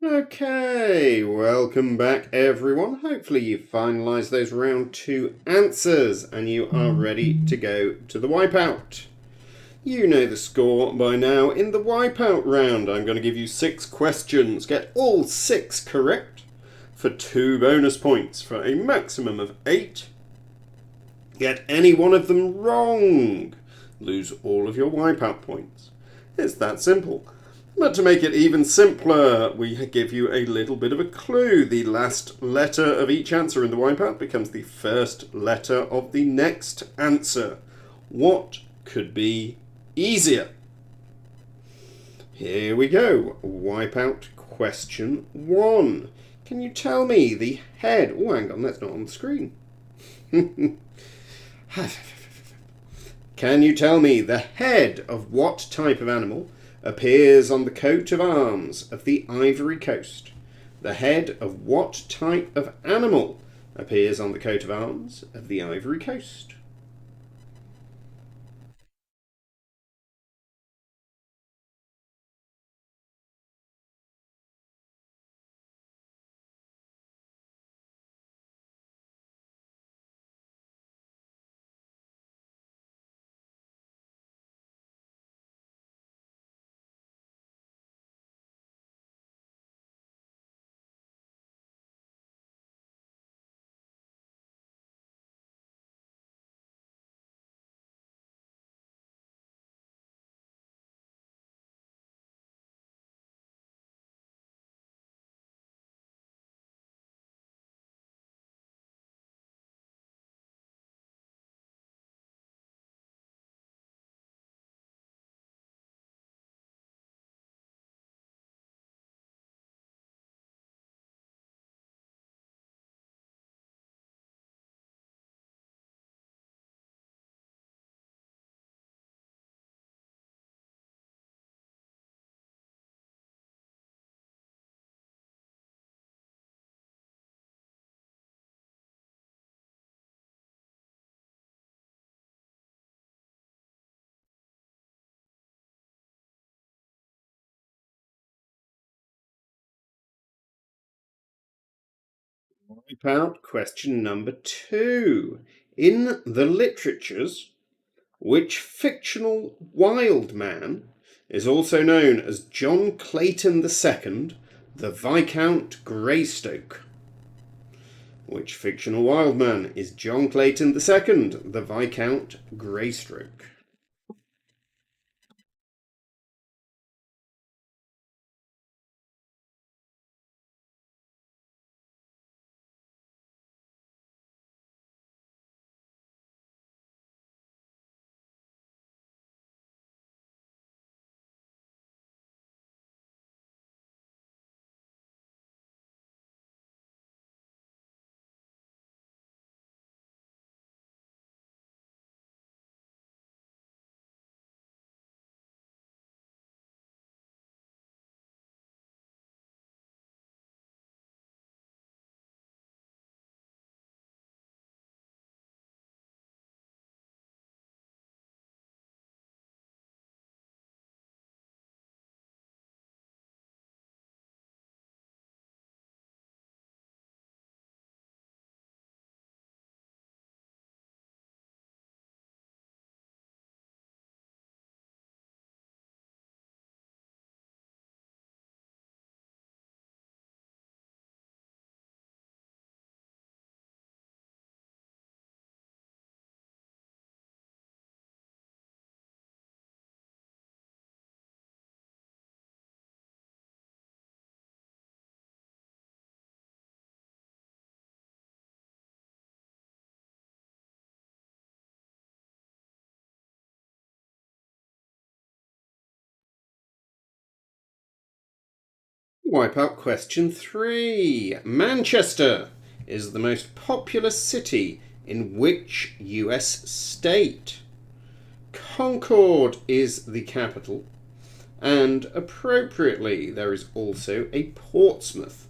Speaker 1: Okay, welcome back everyone. Hopefully you've finalised those round 2 answers and you are ready to go to the wipeout. You know the score by now. In the wipeout round, I'm going to give you 6 questions. Get all 6 correct for 2 bonus points for a maximum of 8. Get any one of them wrong, lose all of your wipeout points. It's that simple. But to make it even simpler, we give you a little bit of a clue. The last letter of each answer in the wipeout becomes the first letter of the next answer. What could be easier? Here we go. Wipeout question 1. Can you tell me the head? Oh, hang on, that's not on the screen. Can you tell me the head of what type of animal appears on the coat of arms of the Ivory Coast? The head of what type of animal appears on the coat of arms of the Ivory Coast? Wipeout question number 2. In the literatures, which fictional wild man is also known as John Clayton II, the Viscount Greystoke? Which fictional wild man is John Clayton II, the Viscount Greystoke? Wipeout question 3. Manchester is the most populous city in which US state? Concord is the capital, and appropriately, there is also a Portsmouth.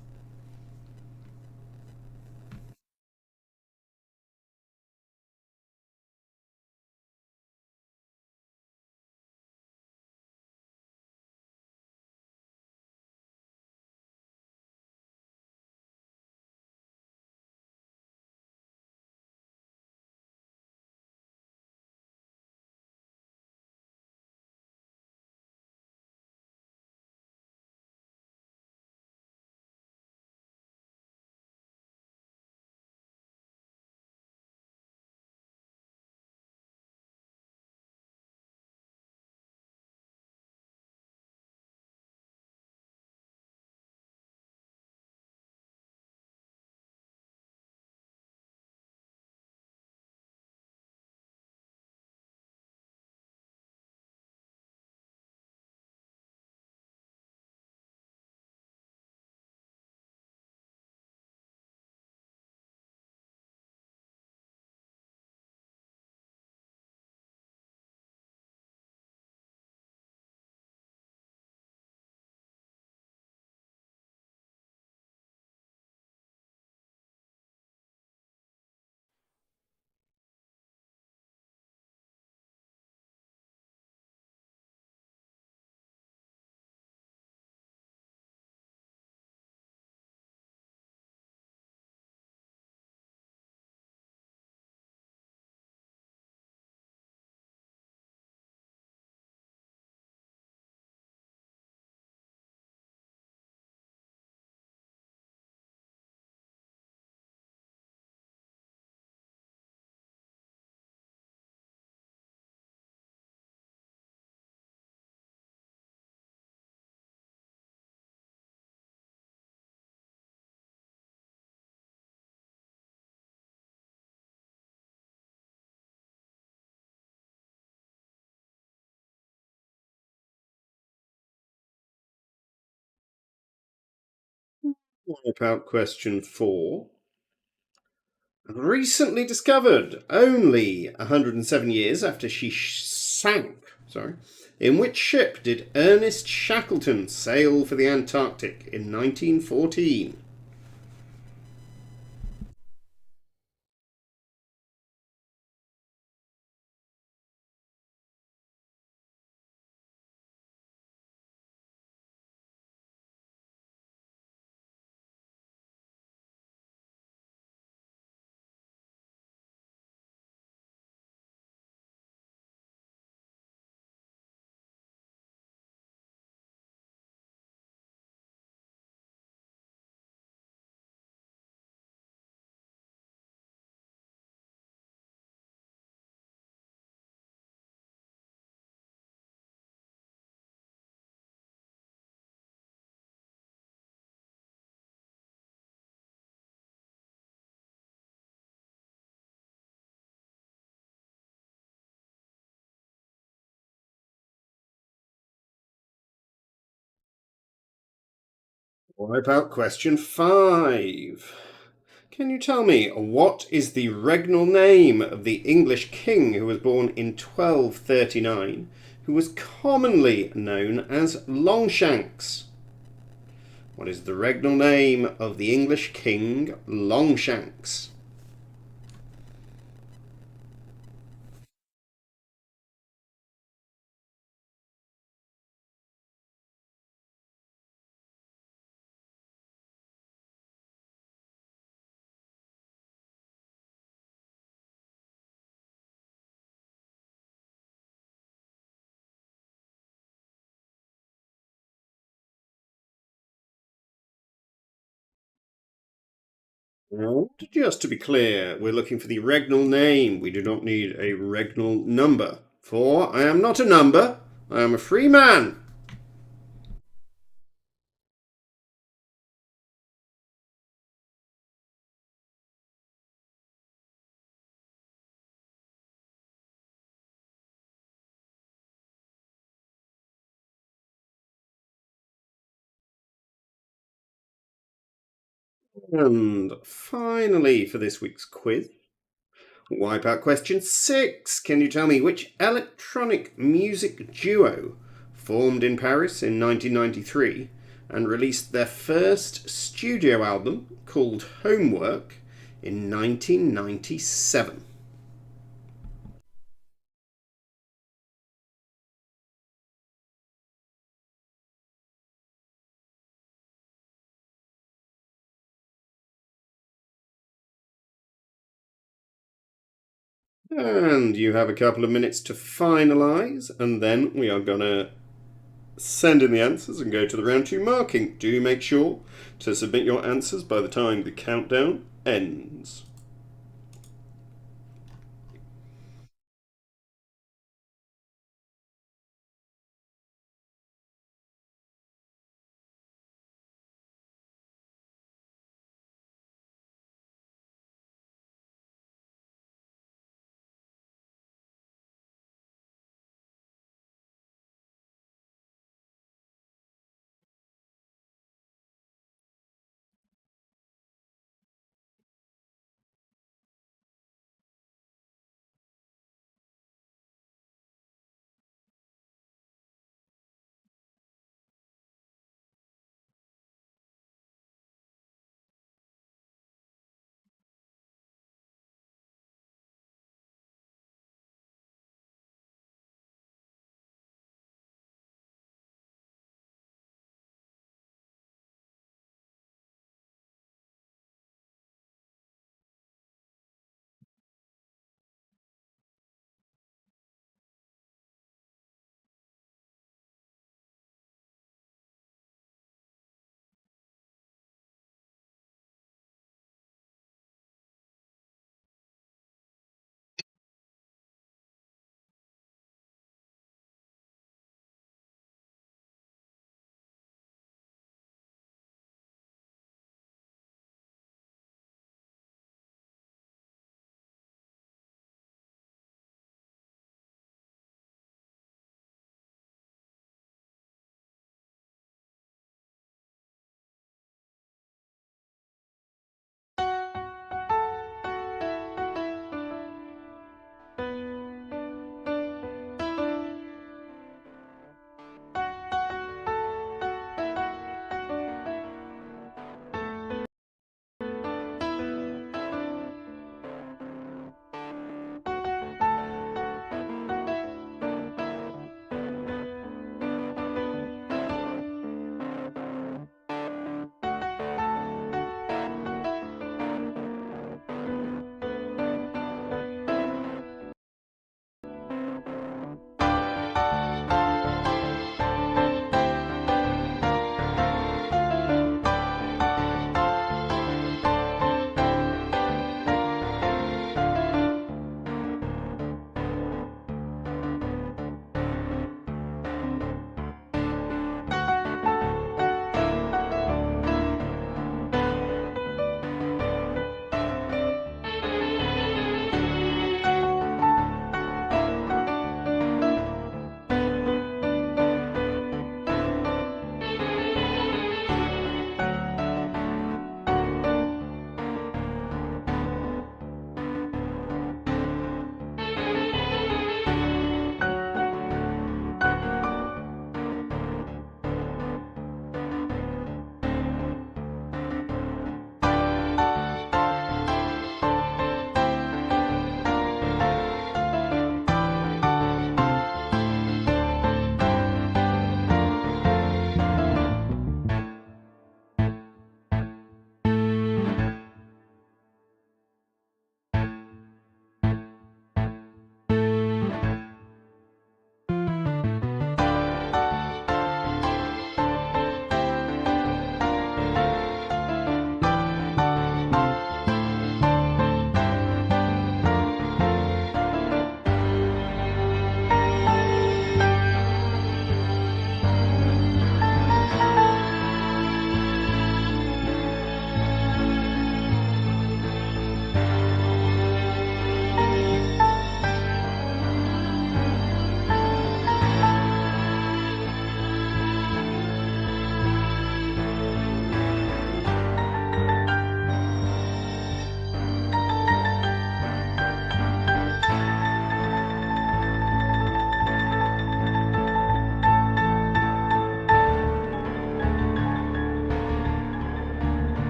Speaker 1: Wipe out question 4. Recently discovered, only 107 years after she sank, in which ship did Ernest Shackleton sail for the Antarctic in 1914? Wipe out question 5. Can you tell me what is the regnal name of the English king who was born in 1239, who was commonly known as Longshanks? What is the regnal name of the English king Longshanks? And just to be clear, we're looking for the regnal name. We do not need a regnal number. For I am not a number, I am a free man. And finally, for this week's quiz, wipeout question 6. Can you tell me which electronic music duo formed in Paris in 1993 and released their first studio album called Homework in 1997? And you have a couple of minutes to finalise, and then we are going to send in the answers and go to the round 2 marking. Do make sure to submit your answers by the time the countdown ends.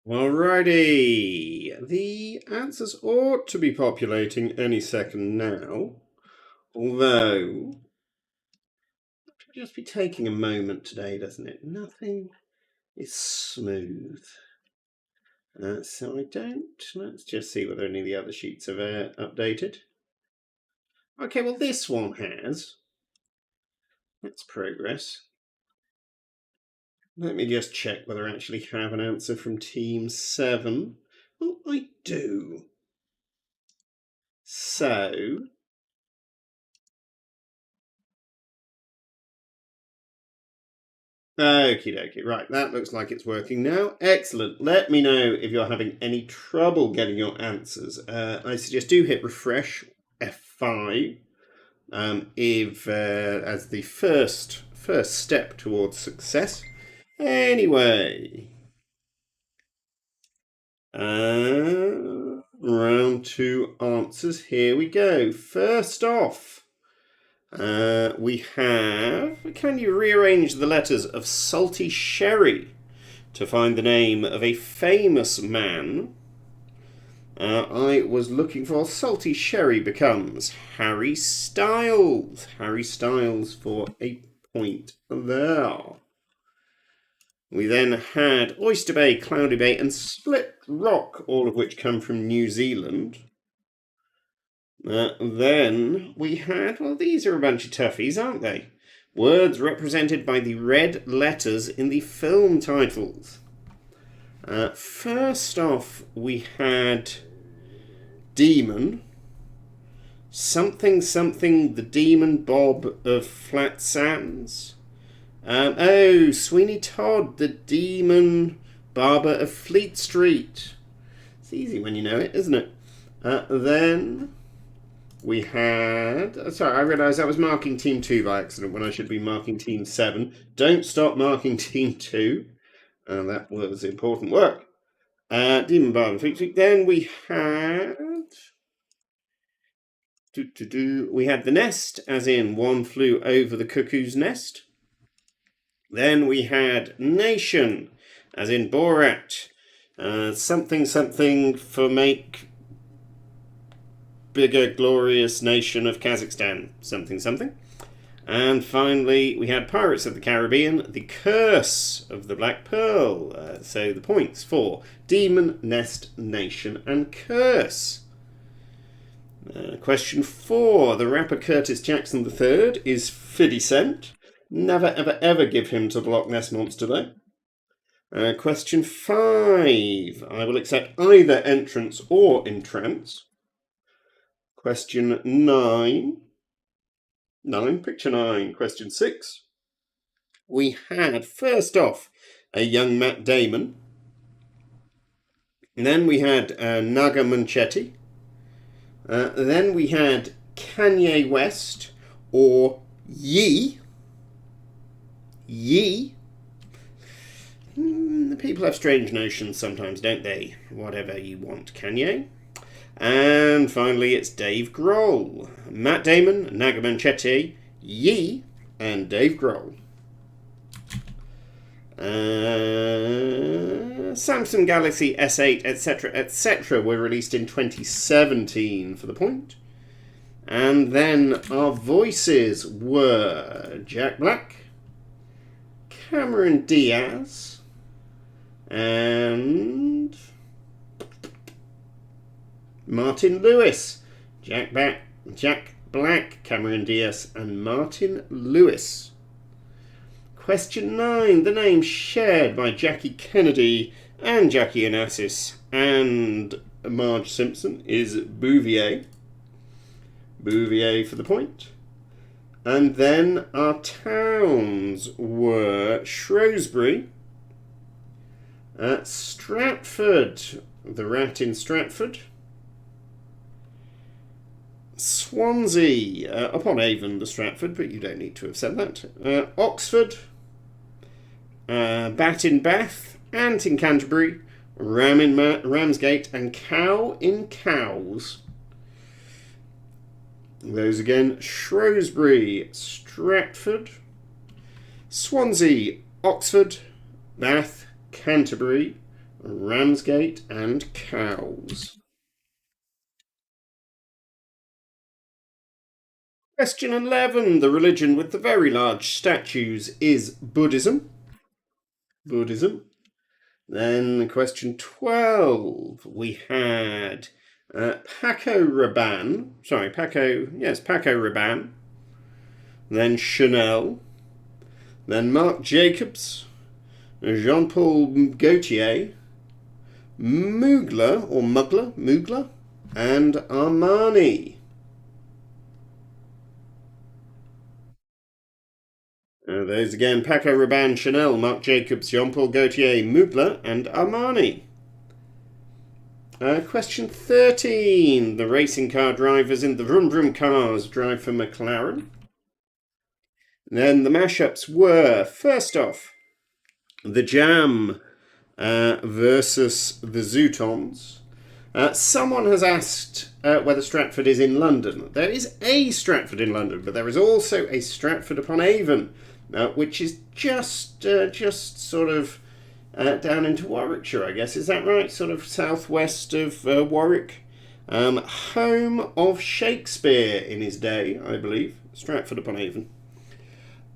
Speaker 1: Alrighty, the answers ought to be populating any second now, although it should just be taking a moment today, doesn't it? Nothing is smooth. So I don't. Let's just see whether any of the other sheets have updated. Okay, well this one has. That's progress. Let me just check whether I actually have an answer from Team 7. Oh, I do. So, okie dokie. Right, that looks like it's working now. Excellent. Let me know if you're having any trouble getting your answers. I suggest do hit refresh, F5, if as the first step towards success. Anyway, round 2 answers. Here we go. First off, we have, can you rearrange the letters of salty sherry to find the name of a famous man? I was looking for salty sherry becomes Harry Styles. Harry Styles for a point there. We then had Oyster Bay, Cloudy Bay and Split Rock, all of which come from New Zealand. Then we had, well, these are a bunch of toughies, aren't they? Words represented by the red letters in the film titles. First off, we had Demon. Something, the Demon Bob of Flat Sands. Sweeney Todd, the Demon Barber of Fleet Street. It's easy when you know it, isn't it? Then we had... Sorry, I realised I was marking Team 2 by accident when I should be marking Team 7. Don't stop marking Team 2. That was important work. Demon Barber of Fleet Street. Then we had... We had The Nest, as in One Flew Over the Cuckoo's Nest. Then we had Nation, as in Borat. Something for make bigger glorious nation of Kazakhstan. Something. And finally we had Pirates of the Caribbean, The Curse of the Black Pearl. So the points for Demon, Nest, Nation and Curse. Question 4. The rapper Curtis Jackson III is 50 Cent. Never, ever give him to the Loch Ness Monster, though. Question 5. I will accept either entrance or entrance. Question 9. Picture 9. Question 6. We had, first off, a young Matt Damon. And then we had Naga Munchetty. Then we had Kanye West, or Ye. The people have strange notions sometimes, don't they? Whatever you want, Kanye. And finally, it's Dave Grohl. Matt Damon, Naga Munchetty, Ye, and Dave Grohl. Samsung Galaxy S8, etc. were released in 2017 for the point. And then our voices were Jack Black, Cameron Diaz, and Martin Lewis. Jack Black, Cameron Diaz, and Martin Lewis. Question 9. The name shared by Jackie Kennedy and Jackie Onassis and Marge Simpson is Bouvier. Bouvier for the point. And then our towns were Shrewsbury, Stratford, the rat in Stratford, Swansea, upon Avon, the Stratford, but you don't need to have said that, Oxford, Bat in Bath, Ant in Canterbury, Ram in Ramsgate, and Cow in Cowes. Those again: Shrewsbury, Stratford, Swansea, Oxford, Bath, Canterbury, Ramsgate and Cowes. Question 11. The religion with the very large statues is Buddhism. Then question 12. We had Paco Rabanne. Then Chanel. Then Marc Jacobs. Jean-Paul Gaultier. Mugler, and Armani. Those again: Paco Rabanne, Chanel, Marc Jacobs, Jean-Paul Gaultier, Mugler, and Armani. Question 13. The racing car drivers in the Vroom Vroom cars drive for McLaren. Then the mashups were, first off, the Jam versus the Zootons. Someone has asked whether Stratford is in London. There is a Stratford in London, but there is also a Stratford upon Avon, which is just sort of down into Warwickshire, I guess. Is that right? Sort of southwest of Warwick. Home of Shakespeare in his day, I believe. Stratford upon Avon.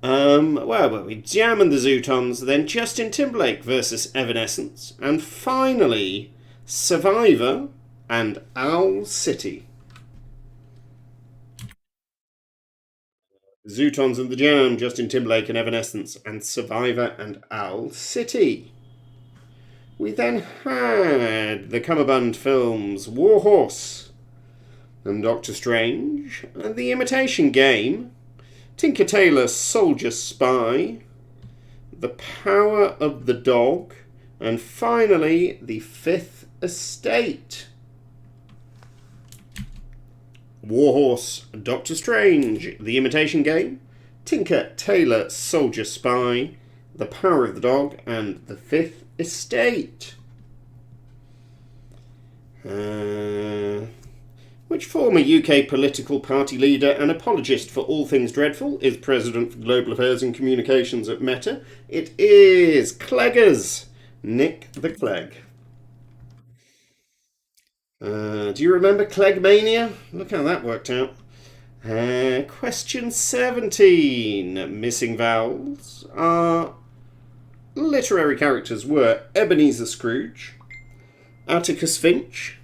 Speaker 1: We Jam and the Zootons, then Justin Timberlake versus Evanescence, and finally Survivor and Owl City. Zootons and the Jam, Justin Timberlake and Evanescence, and Survivor and Owl City. We then had the Cummerbund films Warhorse and Doctor Strange, and The Imitation Game, Tinker Tailor Soldier Spy, The Power of the Dog, and finally The Fifth Estate. Warhorse, Doctor Strange, The Imitation Game, Tinker Tailor Soldier Spy, The Power of the Dog, and The Fifth Estate. Which former UK political party leader and apologist for all things dreadful is President for Global Affairs and Communications at Meta? It is Cleggers, Nick the Clegg. Do you remember Cleggmania? Look how that worked out. Question 17. Missing vowels. Our literary characters were Ebenezer Scrooge, Atticus Finch,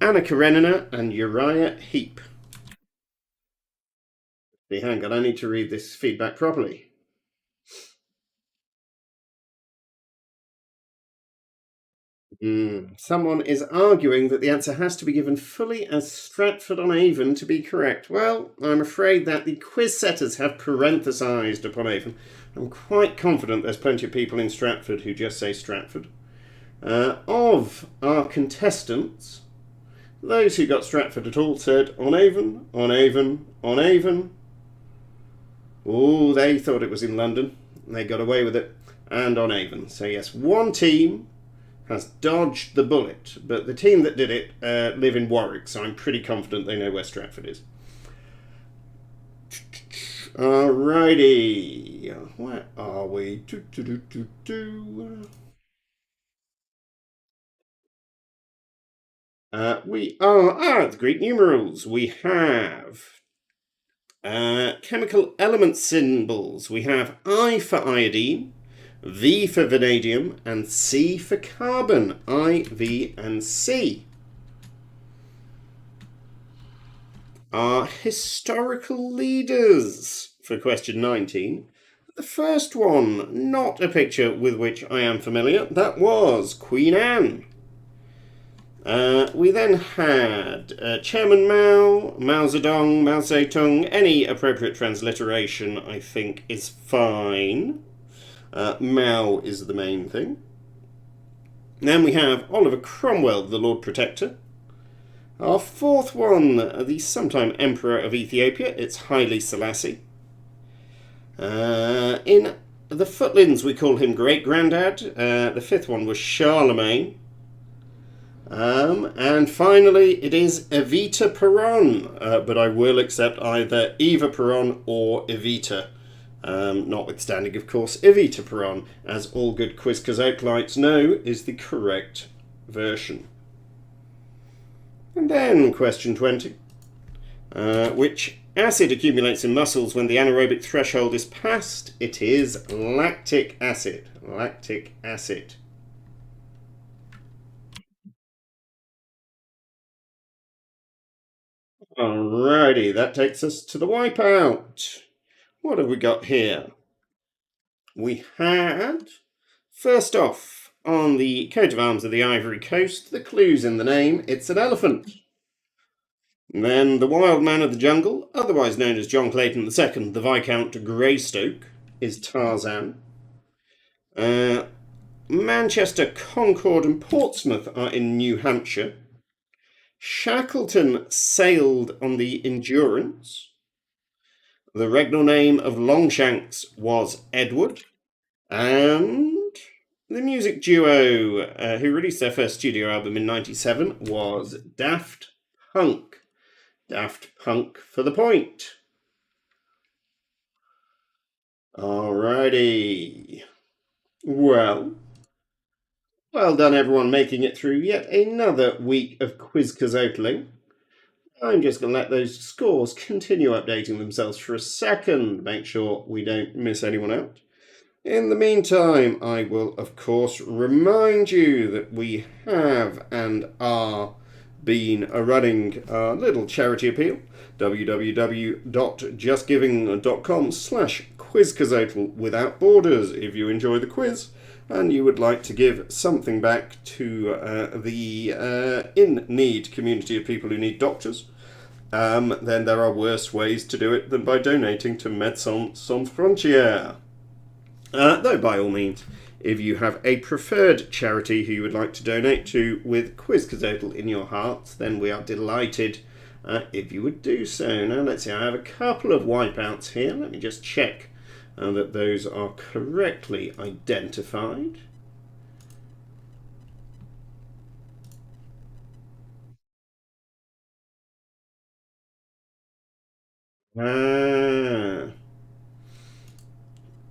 Speaker 1: Anna Karenina, and Uriah Heep. Hang on, I need to read this feedback properly. Someone is arguing that the answer has to be given fully as Stratford-on-Avon to be correct. Well, I'm afraid that the quiz setters have parenthesised upon Avon. I'm quite confident there's plenty of people in Stratford who just say Stratford. Of our contestants, those who got Stratford at all said on Avon, on Avon, on Avon. Oh, they thought it was in London. They got away with it. And on Avon. So yes, one team has dodged the bullet, but the team that did it live in Warwick, so I'm pretty confident they know where Stratford is. Alrighty, where are we? We are at the Greek numerals. We have chemical element symbols. We have I for iodine, V for vanadium, and C for carbon. I, V, and C. Our historical leaders for question 19. The first one, not a picture with which I am familiar, that was Queen Anne. We then had Chairman Mao, Mao Zedong, Mao Zedong. Any appropriate transliteration, I think, is fine. Mao is the main thing. Then we have Oliver Cromwell, the Lord Protector. Our fourth one, the sometime Emperor of Ethiopia, it's Haile Selassie. In the Footlins, we call him Great Grandad. The fifth one was Charlemagne. And finally, it is Evita Peron, but I will accept either Eva Peron or Evita Notwithstanding, of course, Evita Peron, as all good Quizcazoatlites know, is the correct version. And then question 20. Which acid accumulates in muscles when the anaerobic threshold is passed? It is lactic acid. Lactic acid. Alrighty, that takes us to the wipeout. What have we got here? We had, first off, on the coat of arms of the Ivory Coast, the clues in the name, it's an elephant. And then the wild man of the jungle, otherwise known as John Clayton II, the Viscount Greystoke, is Tarzan. Manchester, Concord and Portsmouth are in New Hampshire. Shackleton sailed on the Endurance. The regnal name of Longshanks was Edward. And the music duo who released their first studio album in '97 was Daft Punk. Daft Punk for the point. Alrighty. Well done everyone making it through yet another week of Quizcazoatling. I'm just going to let those scores continue updating themselves for a second, make sure we don't miss anyone out. In the meantime, I will of course remind you that we have and are running a little charity appeal, www.justgiving.com/Quizcazoatl without borders. If you enjoy the quiz and you would like to give something back to the in-need community of people who need doctors, then there are worse ways to do it than by donating to Médecins Sans Frontières. Though by all means, if you have a preferred charity who you would like to donate to with Quizcazoatl in your hearts, then we are delighted if you would do so. Now let's see, I have a couple of wipeouts here. Let me just check that those are correctly identified.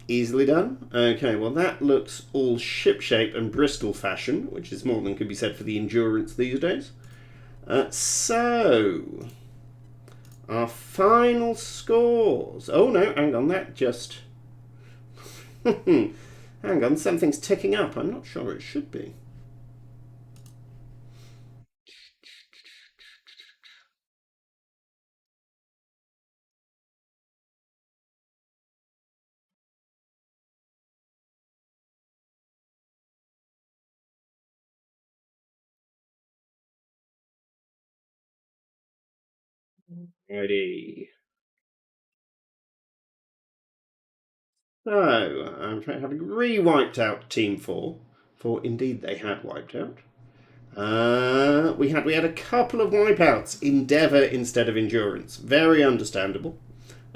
Speaker 1: Easily done. Okay, well that looks all shipshape and Bristol fashion, which is more than could be said for the Endurance these days. So, our final scores. Oh no, hang on, that just... hang on, something's ticking up. I'm not sure it should be. Ready. So, I'm having re-wiped out Team 4, for indeed they had wiped out. We had a couple of wipeouts, Endeavour instead of Endurance. Very understandable.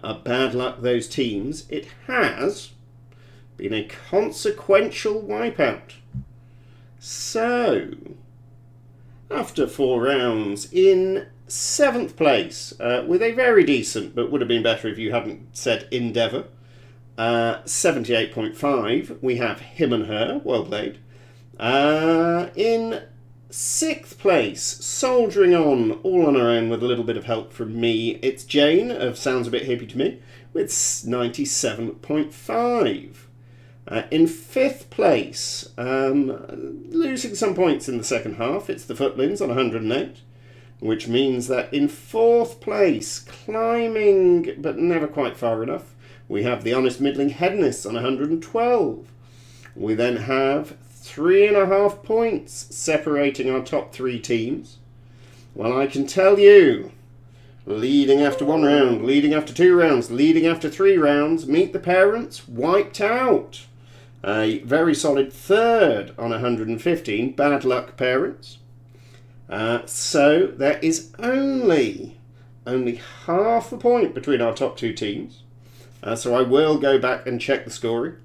Speaker 1: Bad luck those teams. It has been a consequential wipeout. So, after 4 rounds, in 7th place, with a very decent, but would have been better if you hadn't said Endeavour, 78.5, we have Him and Her, well played. In 6th place, soldiering on, all on her own with a little bit of help from me, it's Jane of Sounds a Bit Hippie to Me, with 97.5. In 5th place, losing some points in the second half, it's the Footlins on 108, which means that in 4th place, climbing but never quite far enough, we have the Honest Middling Hedonists on 112. We then have 3.5 points separating our top 3 teams. Well, I can tell you, leading after 1 round, leading after 2 rounds, leading after 3 rounds, Meet the Parents wiped out. A very solid 3rd on 115, Bad Luck Parents. So there is only half a point between our top 2 teams. So I will go back and check the scoring.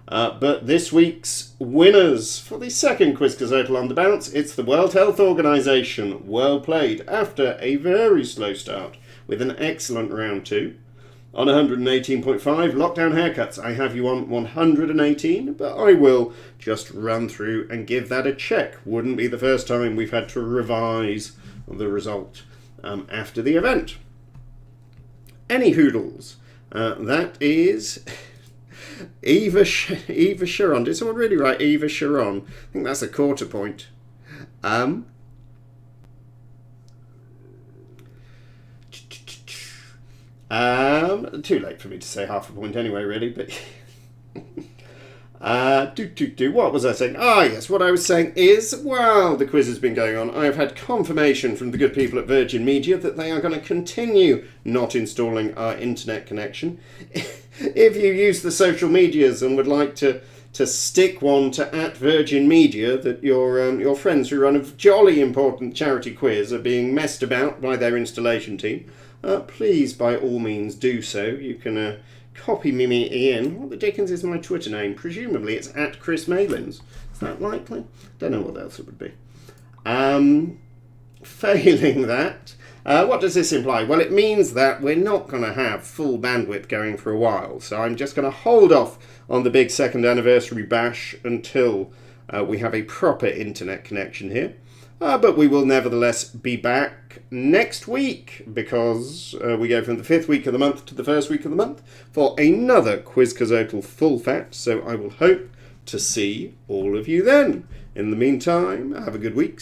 Speaker 1: But this week's winners for the second Quizcazoatl on the bounce, it's the World Health Organization. Well played after a very slow start with an excellent round 2. on 118.5. Lockdown Haircuts, I have you on 118, but I will just run through and give that a check. Wouldn't be the first time we've had to revise the result after the event. Any hoodles, that is Eva Sharon. Did someone really write Eva Sharon? I think that's a quarter point. Too late for me to say half a point anyway, really, but what was I saying? Yes, what I was saying is, while the quiz has been going on, I have had confirmation from the good people at Virgin Media that they are going to continue not installing our internet connection. If you use the social medias and would like to stick one to @Virgin Media that your friends who run a jolly important charity quiz are being messed about by their installation team, please by all means do so. You can copy me in. What the dickens is my Twitter name? Presumably it's @ChrisMalins. Is that likely? Don't know what else it would be. Failing that, what does this imply? Well, it means that we're not going to have full bandwidth going for a while, so I'm just going to hold off on the big second anniversary bash until we have a proper internet connection here. But we will nevertheless be back next week, because we go from the 5th week of the month to the 1st week of the month for another Quizcazoatl full fat, so I will hope to see all of you then. In the meantime, have a good week.